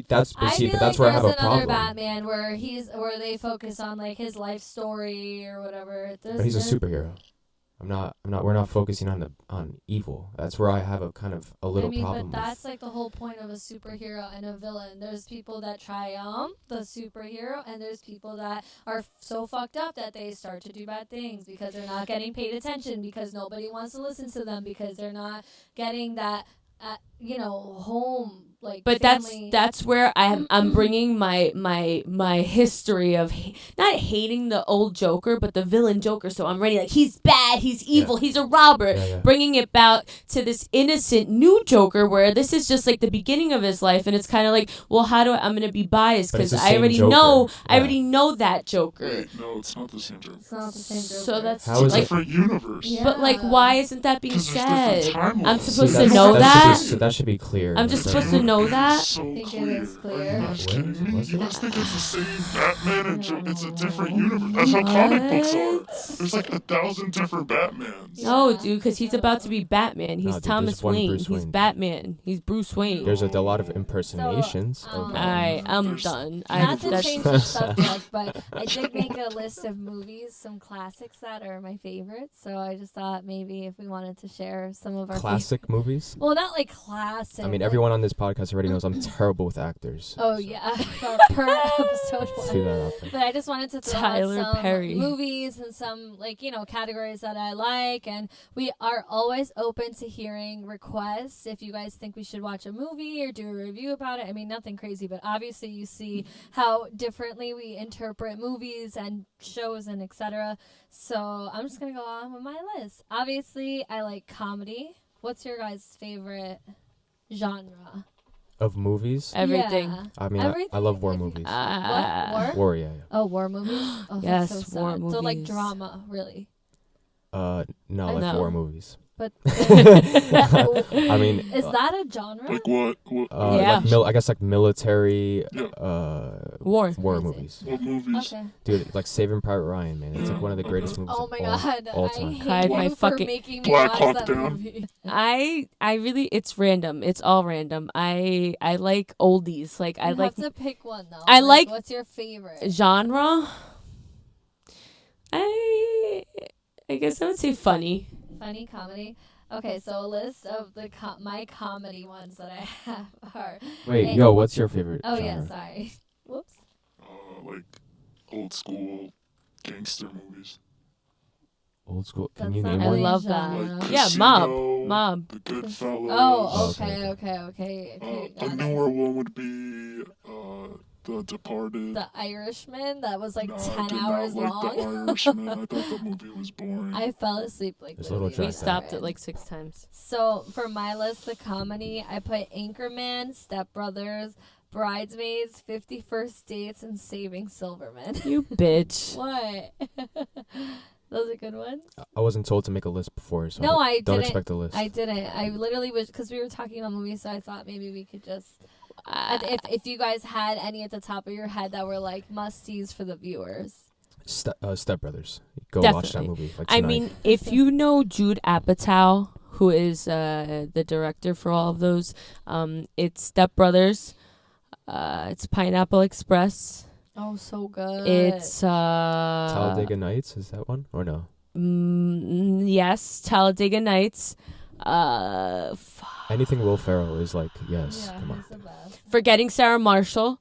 That's I see, feel but that's like where I have there's a another problem. Batman where they focus on like his life story or whatever. But he's a superhero. We're not focusing on evil. That's where I have a little I mean, problem but with. that's like the whole point of a superhero and a villain. There's people that triumph the superhero, and there's people that are so fucked up that they start to do bad things because they're not getting paid attention, because nobody wants to listen to them, because they're not getting that, home like. But family. that's where I'm bringing my history of not hating the old Joker, but the villain Joker. So I'm ready, like, he's bad, he's evil, he's a robber. Yeah. Bringing it back to this innocent new Joker, where this is just like the beginning of his life, and it's kind of like, well, I'm gonna be biased But it's because the I same already Joker. know, I Yeah. already know that Joker. Wait, no, it's not the same Joker. It's not the same Joker. So that's How is It's a it- different universe. Yeah. But like, why isn't that being 'Cause there's different said? timelines. I'm See, supposed to that's- know that that. should be clear. I'm just That's- supposed to know know that? So I think it clear. is clear. Are you not Was kidding it? me? Was You it? guys think it's the same Batman and it's a different universe. That's how comic books are. There's like 1,000 different Batmans. No, Yeah. dude, because he's about to be Batman. He's No, dude, Thomas there's one Wayne. Bruce He's Wayne. Batman. He's Bruce Wayne. There's a lot of impersonations So, of I'm There's- done. Not to that's change the subject, but I did make a list of movies, some classics that are my favorites. So I just thought maybe if we wanted to share some of our classic movies. well, not like classic. I mean, like- everyone on this podcast already knows I'm terrible with actors. Oh yeah, per episode See one. that out there. But I just wanted to throw Tyler out some Perry. movies and some categories that I like, and we are always open to hearing requests. If you guys think we should watch a movie or do a review about it, I mean nothing crazy, but obviously you see how differently we interpret movies and shows and etc. So I'm just gonna go on with my list. Obviously, I like comedy. What's your guys' favorite genre? Of movies, everything. Yeah. I mean, Everything? I love war movies. What? War? War, yeah. Oh, war movies? Oh, Yes, that's so war sad. So like movies. drama, really. No, I like know. war movies. But I mean, is that a genre? Like what? Yeah. like I guess like military, Yeah. War. war Crazy. movies. What movies? Okay. Dude, like Saving Private Ryan, man. It's like one of the greatest movies Oh of my all, god, all I time. hate Cried you my for fucking- making me Black watch Hawk that Down. movie. I really, it's random. It's all random. I like oldies. Like I You like have to pick one though. I like- What's your favorite? genre. I guess I would say funny. Funny comedy. Okay, so a list of the my comedy ones that I have are. Wait, Hey. yo, what's your favorite Oh genre? yeah, sorry. Whoops. Like old school gangster movies. Old school. Can That's you not name I really one? a love that. genre. Like Yeah, Casino, Mob. The Goodfellas. Oh, Okay, okay. A got it. newer one would be The Departed. The Irishman that was like No, I 10 did hours not like long. The Irishman. I thought the movie was boring. I fell asleep like It's a little literally We dragged the out. stopped entire it like 6 times. So for my list, the comedy, I put Anchorman, Step Brothers, Bridesmaids, 51st Dates, and Saving Silverman. You bitch. What? Those are good ones. I wasn't told to make a list before, so No, I don't didn't. expect a list. I didn't. I literally was because we were talking about movies, so I thought maybe we could just. If you guys had any at the top of your head that were like must-sees for the viewers. Step Brothers. Go watch that Definitely. movie. Like I tonight. mean, if you know Jude Apatow, who is the director for all of those, it's Step Brothers. It's Pineapple Express. Oh, so good. It's Talladega Nights, is that one or no? yes, Talladega Nights. Anything Will Ferrell is like yes. Yeah, Come on. he's the best. Forgetting Sarah Marshall.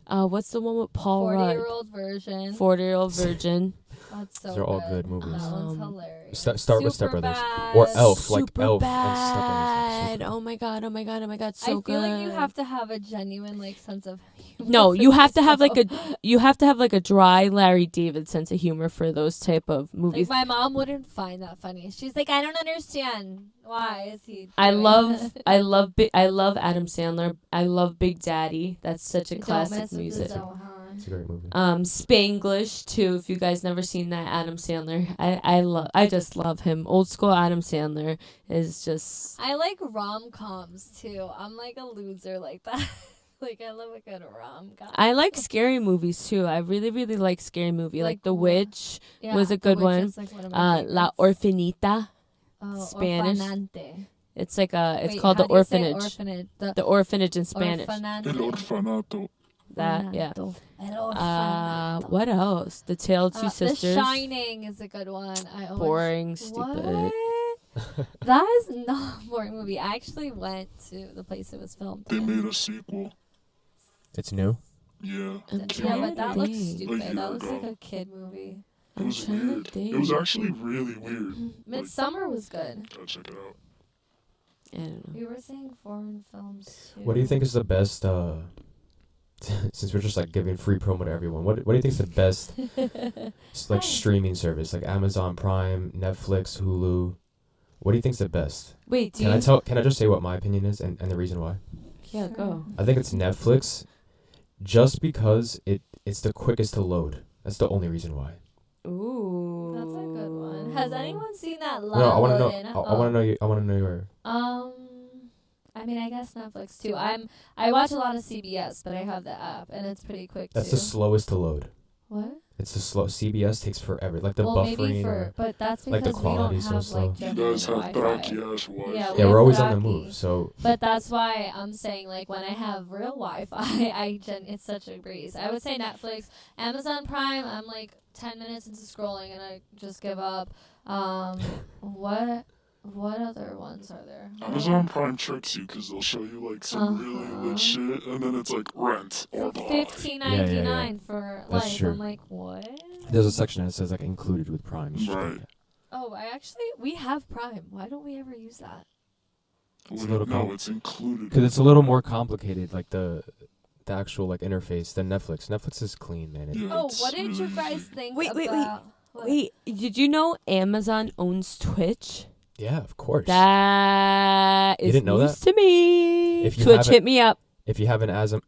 What's the one with Paul Rudd? 40-year-old version. 40-year-old virgin. That's so These are all good. good movies. That one's Um, hilarious. Start with Step Brothers Superbad. or Elf, like Super Elf bad. and Step Brothers. Oh my god! Oh my god! Oh my god! So I feel good. like you have to have a genuine like sense of humor. No, for you have to these, have like though. you have to have like a dry Larry David sense of humor for those type of Like movies. my mom wouldn't find that funny. She's like, I don't understand. Why is he? I doing love that?" I love Adam Sandler. I love Big Daddy. That's such a Don't classic mess with the music. Zohan. It's a great movie. Spanglish too. If you guys never seen that, Adam Sandler, I just love him. Old school Adam Sandler is just I like rom-coms too. I'm like a loser like that. Like I love a good rom-com. I like scary movies too. I really like scary movie like Like The what? Witch, Yeah, was a The good Witch one. is, like, one of my La favorites. Orfanita. Oh, Spanish. Orfanante. It's like it's Wait, called how The do you say Orphanage. Orphanage. The Orphanage in Spanish. Orfanante. El Orfanato. That yeah. Orfanato. El Orfanato. What else? The Tale of Two Sisters. The Shining is a good one. I always Boring, stupid. What? That is not a boring movie. I actually went to the place it was filmed. They in. made a sequel. It's new. Yeah. I'm It came Yeah, trying out but that to looks think. stupid. year That looks like ago. a kid movie. It was trying to weird. think. It was actually really weird. Midsummer was good. Gotta check it out. I don't know. We were saying foreign films too. What do you think is the best? Since we're just like giving free promo to everyone, what do you think is the best like streaming service? Like Amazon Prime, Netflix, Hulu. What do you think is the best? Wait, do Can you? I tell? Can I just say what my opinion is and the reason why? Yeah, go. I think it's Netflix, just because it's the quickest to load. That's the only reason why. Ooh. That's a good one. Has anyone seen that? No, I want to know. Loaded? I want to know. I want to know your. I mean, I guess Netflix too. I watch a lot of CBS, but I have the app, and it's pretty quick That's too. the slowest to load. What? It's the slow. CBS takes forever. Like the buffering. Maybe or, but that's like, because the we don't quality's so have slow. like You genuine guys have Wi-Fi. backy-ass Wi-Fi. Yeah, yeah, we're always on the Wacky. move. So But that's why I'm saying, like, when I have real Wi-Fi, it's such a breeze. I would say Netflix, Amazon Prime. I'm like 10 minutes into scrolling and I just give up. What other ones are there? Amazon Prime tricks you because they'll show you like some really lit shit, and then it's like rent or buy. $15.99 for That's life. true. I'm like, what? there's a section that says like included with Prime. You should Right. check that. Oh, we have Prime. Why don't we ever use that? It's a little no, it's included. Because it's a little more complicated, like the actual like interface than Netflix. Netflix is clean, man. Yeah, Oh, it's what did you really guys easy. think Wait, about... What? Wait, did you know Amazon owns Twitch? Yeah, of course. That is didn't know news that? to me. If you Twitch, haven't- hit me up. If you have an Amazon,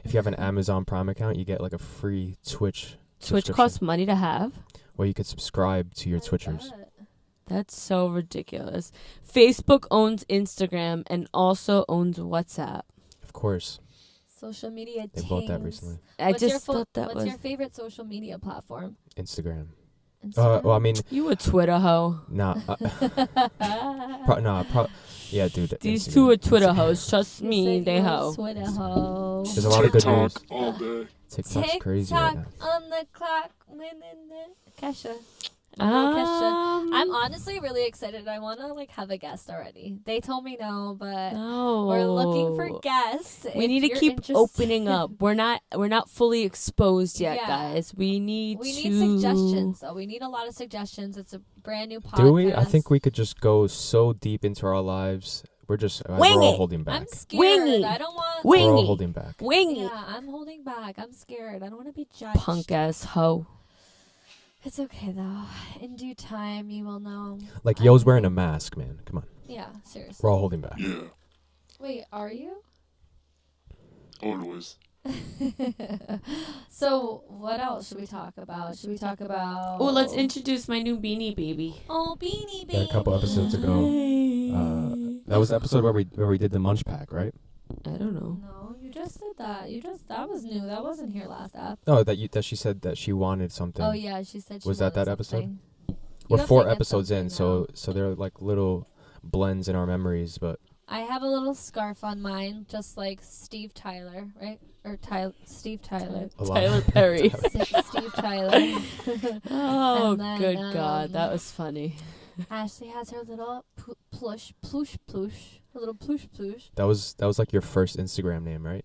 if you have an Amazon Prime account, you get like a free Twitch. Twitch subscription, costs money to have. where you could subscribe to your Twitchers. That's so ridiculous. Facebook owns Instagram and also owns WhatsApp. Of course, Social media they bought that tings. recently. I What's your just thought that What's was your favorite social media platform? Instagram. Instagram? Well, I mean, you a Twitter hoe. nah, yeah, dude. These Instagram. two are Twitter hoes. Trust You me, said they you were hoe. Twitter hoe. There's a lot of good news. TikTok all day. TikTok's crazy right TikTok now. on the clock. Kesha. Kesha. I'm honestly really excited. I want to like have a guest already. They told me no, but No. we're looking for guests. We if need to you're keep interested. opening up. We're not fully exposed yet, Yeah. guys. We need We to need suggestions, though. We need a lot of suggestions. It's a brand new podcast. Do we? I think we could just go so deep into our lives. We're just we're Wing all it. holding back. I'm scared. Wingy. I don't want. We're all Wingy. holding back. Wingy. Yeah, I'm holding back. I'm scared. I don't want to be judged. Punk ass hoe. It's okay though. In due time, you will know. Like Yo's wearing a mask, man. Come on. Yeah, seriously. We're all holding back. Yeah, Wait, are you? always. So, what else should we talk about? Should we talk about? Oh, let's introduce my new Beanie Baby. Oh, Beanie Baby. Yeah, a couple episodes ago. That was the episode where we did the Munch Pack, right? I don't know. No, you just did that. That was new. That wasn't here last app. No, that she said that she wanted something. Oh yeah, she said she Was that wanted episode? something. You We're have to 4 get episodes in, something so they're like little blends in our memories, but I have a little scarf on mine, just like Steve Tyler, right? Or Steve Tyler. a lot. Tyler Perry. Steve Tyler. Oh, And then, good God. That was funny. Ashley has her little plush. Her little plush. That was like your first Instagram name, right?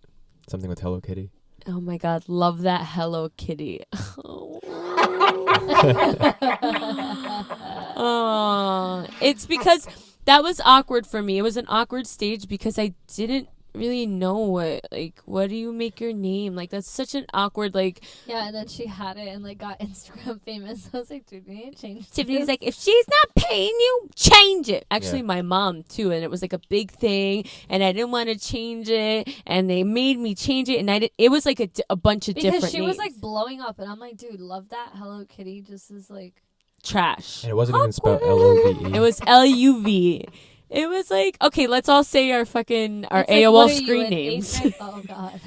Something with Hello Kitty. Oh, my God. Love that Hello Kitty. Oh, it's because that was awkward for me. It was an awkward stage because I didn't really know what do you make your name? Like, that's such an awkward, like... Yeah, and then she had it and, like, got Instagram famous. I was like, dude, we need to change Tiffany's this. like, if she's not paying you, change it. Actually, Yeah. my mom, too, and it was, like, a big thing, and I didn't want to change it, and they made me change it, and it was, like, a bunch of different Because she was, names. like, blowing up, and I'm like, dude, love that Hello Kitty just is, like... Trash. And it wasn't even spelled Love. It was LUV. It was like, okay, let's all say our It's like, AOL what are you, screen an names. 8th grade? Oh, God.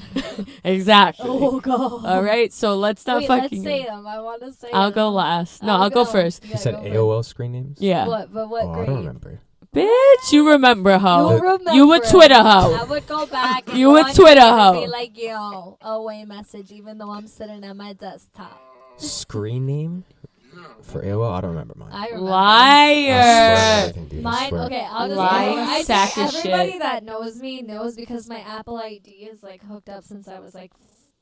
Exactly. Oh, God. All right, so let's not Wait, fucking. let's say them. I want to say I'll them. go last. No, I'll go first. Yeah, You said go first. AOL screen names? Yeah. What? But what Oh, grade? I don't remember. Bitch, you remember how? You remember You a it. Twitter hoe. I would go back. And You go a on Twitter YouTube and hoe. Be like, yo, away message, even though I'm sitting at my desktop. Screen name for AOL? I don't remember mine. I remember. I swear Liar. everything, dude. I Mine, swear. okay, I'll just Lying I sack think of everybody shit. that knows me knows because my Apple ID is like hooked up since I was like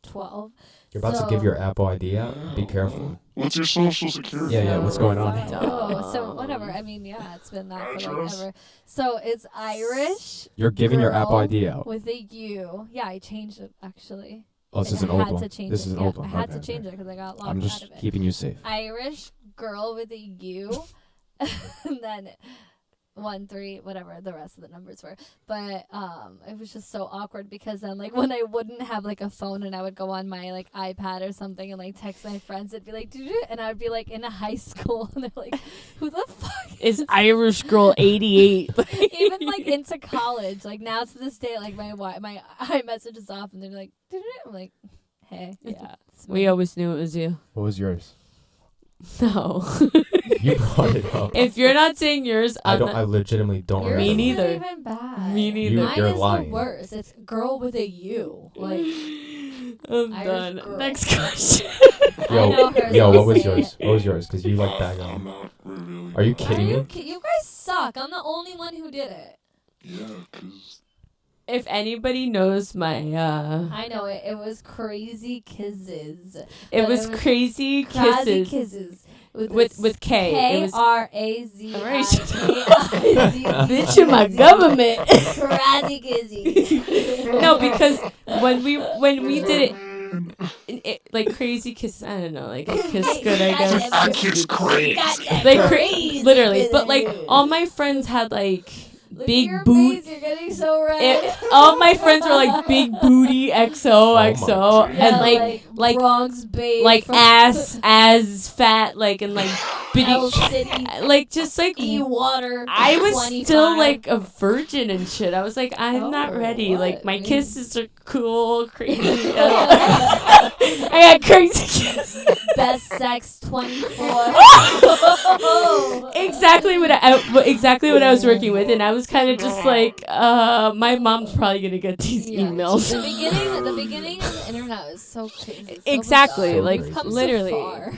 12. You're about to give your Apple ID out? Be careful. What's your social security? Yeah, what's going on? Oh, so whatever. I mean, yeah, it's been that for like Address? ever. So it's Irish You're giving your Apple Girl. ID out. with a U. Yeah, I changed it actually. Oh, this is I an old had one. to change This it. is an Yeah, old one. I had Okay, to change okay. it because I got locked I'm out just of it. keeping you safe. Irish girl with a U. And then 1, 3, whatever the rest of the numbers were. But it was just so awkward because then like when I wouldn't have like a phone and I would go on my like iPad or something and like text my friends, it'd be like, and I would be like in a high school and they're like, who the fuck is Irish girl 88? Even like into college, like now to this day, like my iMessage is off and they're like, I'm like, hey, yeah, we always knew it was you. What was yours? No. You brought it up. If you're not saying yours, I legitimately don't yours remember. Me neither. Isn't even bad. Me neither. Mine You're is lying. the worst. It's girl with a U. Like, I'm Irish done. girl. Next question. I know hers, Yo, I'll what was say yours? it. What was yours? Because you like bag I'm on. not revealing. Are you kidding me? You guys suck. I'm the only one who did it. Yeah, because If anybody knows my I know it. It was Crazy Kisses. it But was Crazy Crazy Kisses Kisses. with K. It was K-R-A-Z-I-K-I-Z. bitch in my government. Crazy Kisses. No, because when we did it like Crazy Kiss, I don't know, like kiss good, I guess. I kiss crazy. Like literally, but like all my friends had like Look big at your boot. face, you're getting so red. All my friends were like big booty XO my XO God. and like Bronx Babe. like from ass fat like and like L bitty City. like just like E-Water. I was 25. still like a virgin and shit. I was like, I'm not Oh, ready. what? Like my Mm. kisses are cool, crazy. I got crazy kisses. Best sex 24. Exactly what I was working with, and I was kind of just like, my mom's probably gonna get these Yeah. emails. The beginning of the internet was so crazy. So Exactly, bizarre. like, We've come literally. So far.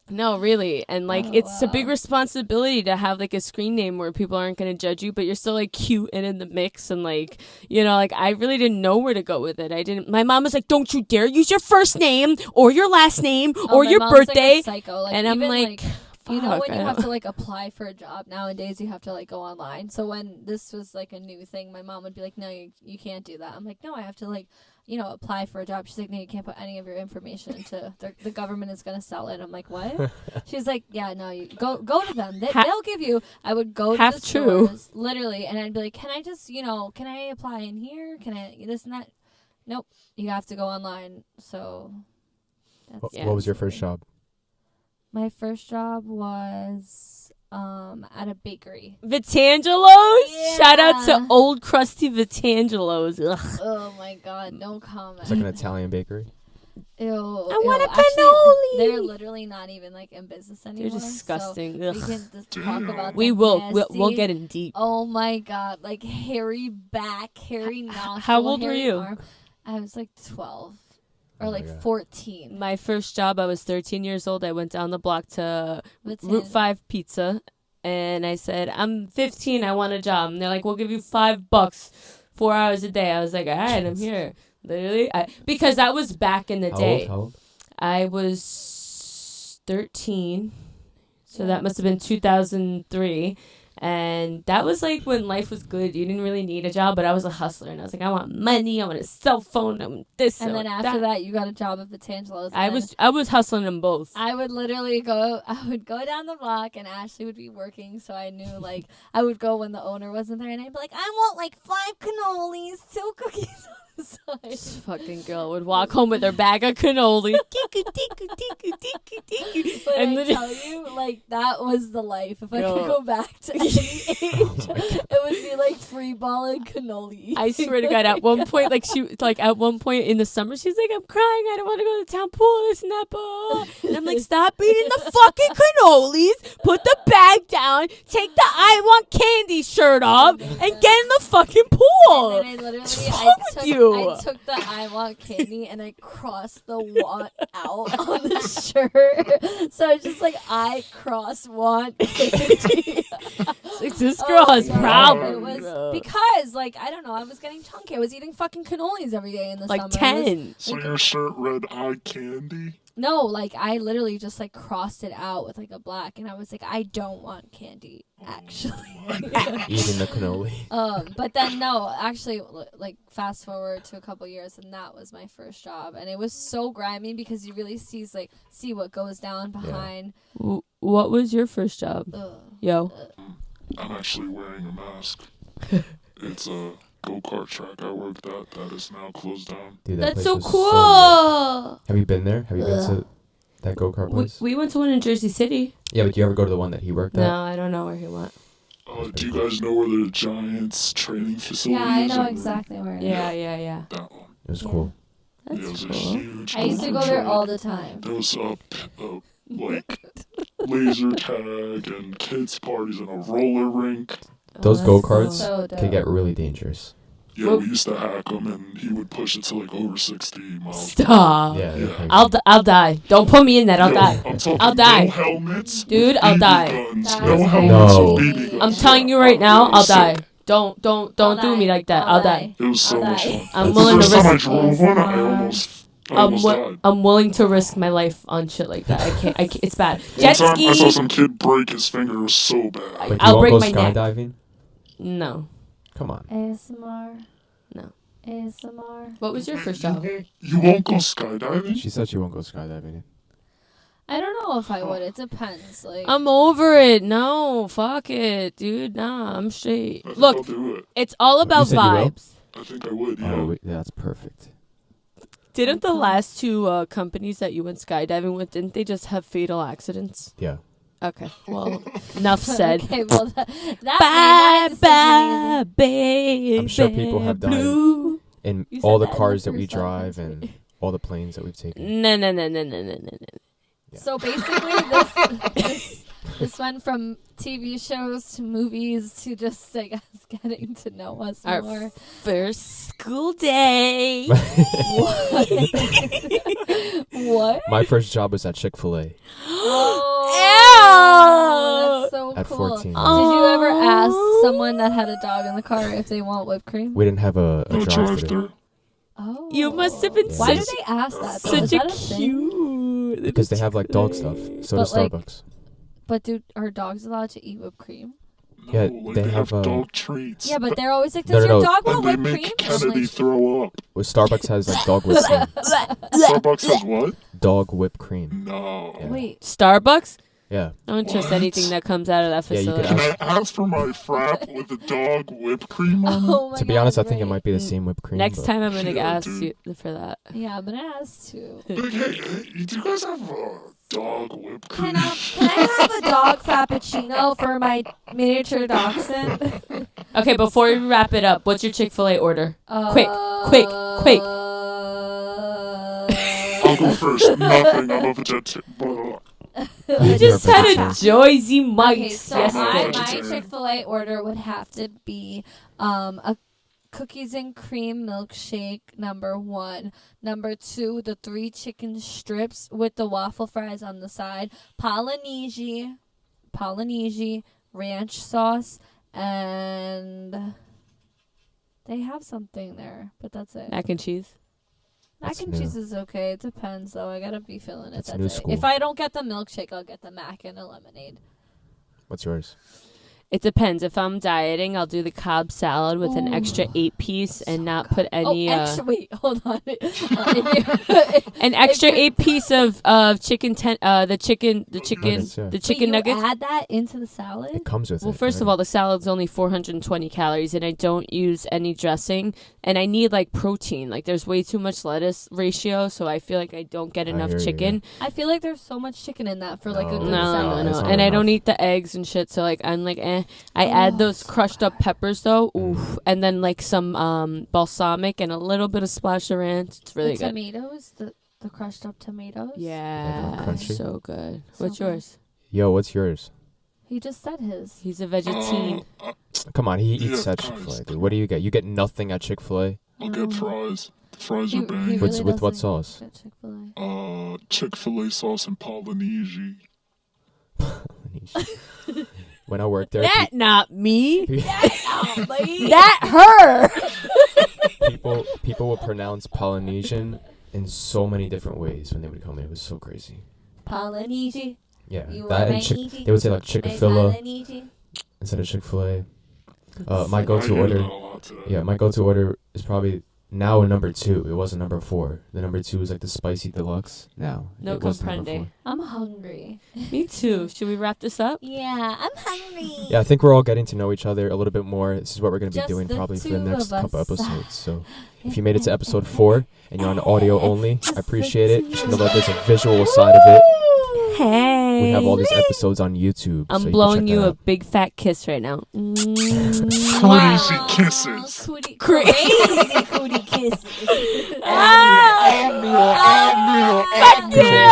No, really, and like Oh, it's a big wow. responsibility to have like a screen name where people aren't gonna judge you, but you're still like cute and in the mix, and like like I really didn't know where to go with it. I didn't. My mom was like, "Don't you dare use your first name or your last name or my your mom's, like, a birthday," psycho. Like, and I'm even, like. you know Fuck, when you I have don't- to like apply for a job nowadays, you have to like go online. So when this was like a new thing, my mom would be like, "No, you can't do that." I'm like, "No, I have to like, apply for a job." She's like, "No, you can't put any of your information into the government is gonna sell it." I'm like, "What?" She's like, "Yeah, no, you go to them. They'll give you." I would go to Half the true. stores, literally, and I'd be like, "Can I just, can I apply in here? Can I this and that?" Nope, you have to go online. So. That's Yeah. What was your first job? My first job was at a bakery. Vitangelos? Yeah. Shout out to old crusty Vitangelos. Ugh. Oh my god, no comment. It's like an Italian bakery. Ew. I want a Actually, cannoli. they're literally not even like in business They're anymore. disgusting. So Ugh. we can just talk about We them will. We'll nasty. get in deep. Oh my god, like hairy back, hairy nostril. How old were hairy you? arm. I was like 12 or Oh my like God. 14. My first job, I was 13 years old. I went down the block to What's Route in- 5 Pizza, and I said, I'm 15, I want a job. And they're like, we'll give you $5, 4 hours a day. I was like, all right, I'm here. Literally. Because that was back in the day. How old? I was 13, so Yeah. that must have been 2003. And that was like when life was good. You didn't really need a job, but I was a hustler, and I was like, I want money, I want a cell phone, I want this. And I then want after that, you got a job at Vitangelos. I was hustling them both. I would literally I would go down the block and Ashley would be working, so I knew like I would go when the owner wasn't there and I'd be like, I want like 5 cannolis, 2 cookies on the side. This fucking girl would walk home with her bag of cannoli. But And I then- tell you, like that was the life. If I Yo. could go back to any age, it would be like free ball and cannoli. I swear to God, at one point, at one point in the summer, she's like, I'm crying, I don't want to go to the town pool, this and that, blah. And I'm like, stop eating the fucking cannolis, put the bag down, take the I want candy shirt off, and get in the fucking pool. And then I literally, What's wrong with you? I took the I want candy and I crossed the want out on the shirt. So it's just like I cross want candy. It's like, this girl has God. problems. It bro. was because like I don't know, I was getting chunky. I was eating fucking cannolis every day in the Like summer. It was- 10. So your shirt read eye candy? No, like I literally just like crossed it out with like a black, and I was like, I don't want candy, actually. Eating the cannoli. But then no, actually, like fast forward to a couple years, and that was my first job, and it was so grimy because you really see what goes down behind. What was your first job? Ugh. Yo. I'm actually wearing a mask. It's a go-kart track I worked at that is now closed down. Dude, that That's place so was cool. lit. Have you been there? Have you been to that go-kart we, place? we went to one in Jersey City. Yeah, but do you ever go to the one that he worked at? No, I don't know where he went. Do you guys know where the Giants training facility Yeah, I is? know exactly where it is. Yeah. That one. It was Yeah. cool. Yeah, it That's was a cool. huge I used to go go-kart there track. all the time. There was like laser tag and kids parties and a roller rink. Those that's go-karts So dope. can get really dangerous. Yeah, we used to hack him, and he would push it to like over 60 miles. Stop. Yeah, they're crazy. I'll die. Don't put me in that. I'll Yo, die. I'm talking I'll die. No helmets. Dude, with I'll BB die. Guns. That's No helmets No. with BB guns. I'm telling you Yeah, right now, it was I'll die. sick. Don't do me like that. I'll die. It was so I'll much die. fun. I'm The willing to first time I risk. drove one, I almost died. I'm willing to risk my life on shit like that. I can't. It's bad. One Jet time I saw ski. some kid break his finger. It was so bad. Like, I'll you break won't go my neck. skydiving? No. Come on. ASMR. No. ASMR. What was your first job? You won't go skydiving? She said she won't go skydiving. I don't know if I would. It depends. Like I'm over it. No, fuck it, dude. Nah, I'm straight. I think Look, I'll do it. it's all You about said you will? vibes. I think I would, yeah. Oh, wait, yeah, that's perfect. Didn't the last two companies that you went skydiving with, didn't they just have fatal accidents? Yeah. Okay, well, enough said. Okay, well that Bye, made my bye, baby. I'm sure people have died. blue. In You all said the that in cars the that we first sentence. drive and all the planes that we've taken. No. Yeah. So basically, this went from TV shows to movies to just, I guess, getting to know us Our more. first school day. What? My first job was at Chick-fil-A Oh, that's so at cool. 14. Did you ever ask someone that had a dog in the car if they want whipped cream? We didn't have a No drive-thru. drive-thru. Oh. You must have been Yeah. Why do such, they ask that? though? such Is a that a thing? cute. Because they have like dog stuff. So But, does like, Starbucks. But are dogs allowed to eat whipped cream? No, Yeah, like they they have have, dog treats. Yeah, but they're always like, No, does no, your no. dog want And they whipped cream? make And I'm Kennedy like, throw up. Well, Starbucks has like dog whipped cream. Starbucks has what? Dog whipped cream. No. Yeah. wait. Starbucks? Yeah. I don't trust What? anything that comes out of that Yeah, you could facility. Can I ask for my frap with the dog whipped cream on it? Oh my To be God, honest, I think it right. might be the same whipped cream. Next but- time I'm gonna Yeah, ask dude. you for that. Yeah, I'm gonna ask too. Like, hey, do you guys have dog whipped cream? Can I have a dog frappuccino for my miniature dachshund? Okay, before we wrap it up, what's your Chick-fil-A order? Quick. I'll go first. Nothing. I'm a vegetarian. You just You're a had a vegetarian. Joyzy Mike's Okay, so yesterday. my Chick-fil-A order would have to be a cookies and cream milkshake, number 1. Number 2, the 3 chicken strips with the waffle fries on the side. Polynesian, ranch sauce, and they have something there, but that's it. Mac and cheese. Mac That's and new. cheese is okay. It depends, though. I gotta be feeling it That's that new day. school. If I don't get the milkshake, I'll get the mac and a lemonade. What's yours? It depends. If I'm dieting, I'll do the Cobb salad with an Ooh. extra 8-piece and not put any extra, wait, hold on. an extra if you- 8-piece of chicken the chicken Nuggets, yeah. the chicken Wait, you nuggets. add that into the salad? It comes with Well, it. first of all, the salad's only 420 calories, and I don't use any dressing, and I need like protein. Like there's way too much lettuce ratio, so I feel like I don't get I enough hear you, I chicken. feel like there's so much chicken in that for like a No. good No, salad. It's not and I don't enough. eat the eggs and shit. So like I'm like, I add those so crushed up peppers though, oof, and then like some balsamic and a little bit of splash of ranch. It's really the good. tomatoes, the crushed up tomatoes. Yeah, crunchy. so good. So What's good. yours? Yo, what's yours? He just said his. He's a vegetarian. Come on, he Yeah, eats at guys. Chick-fil-A, dude. What do you get? You get nothing at Chick-fil-A? I'll get fries. The fries He- are he bang. really With what doesn't sauce? get Chick-fil-A. Chick-fil-A sauce and Polynesian. When I worked there, That not me. pe- That her. people would pronounce Polynesian in so many different ways when they would come in. It was so crazy. Polynesian. Yeah, You that are and Polynesian. they would say like Chick-fil-A Polynesian. instead of Chick-fil-A. My I go-to hear order, that a lot today. yeah, my go-to order is probably now number 2. It wasn't number 4. The number 2 was like the spicy deluxe. Now No it was number comprende. 4. I'm hungry. Me too. Should we wrap this up? Yeah, I'm hungry. Yeah, I think we're all getting to know each other a little bit more. This is what we're going to be Just doing the probably for the two next of couple us. episodes. So if you made it to episode 4 and you're on audio only, I appreciate it. Just know that there's a visual side of it. Hey. We have all these episodes on YouTube. I'm so you blowing can check you that a out. big fat kiss right now. Crazy kisses. Crazy cootie kisses. Ah! Omnia, Omnia, Fuck Omnia. you!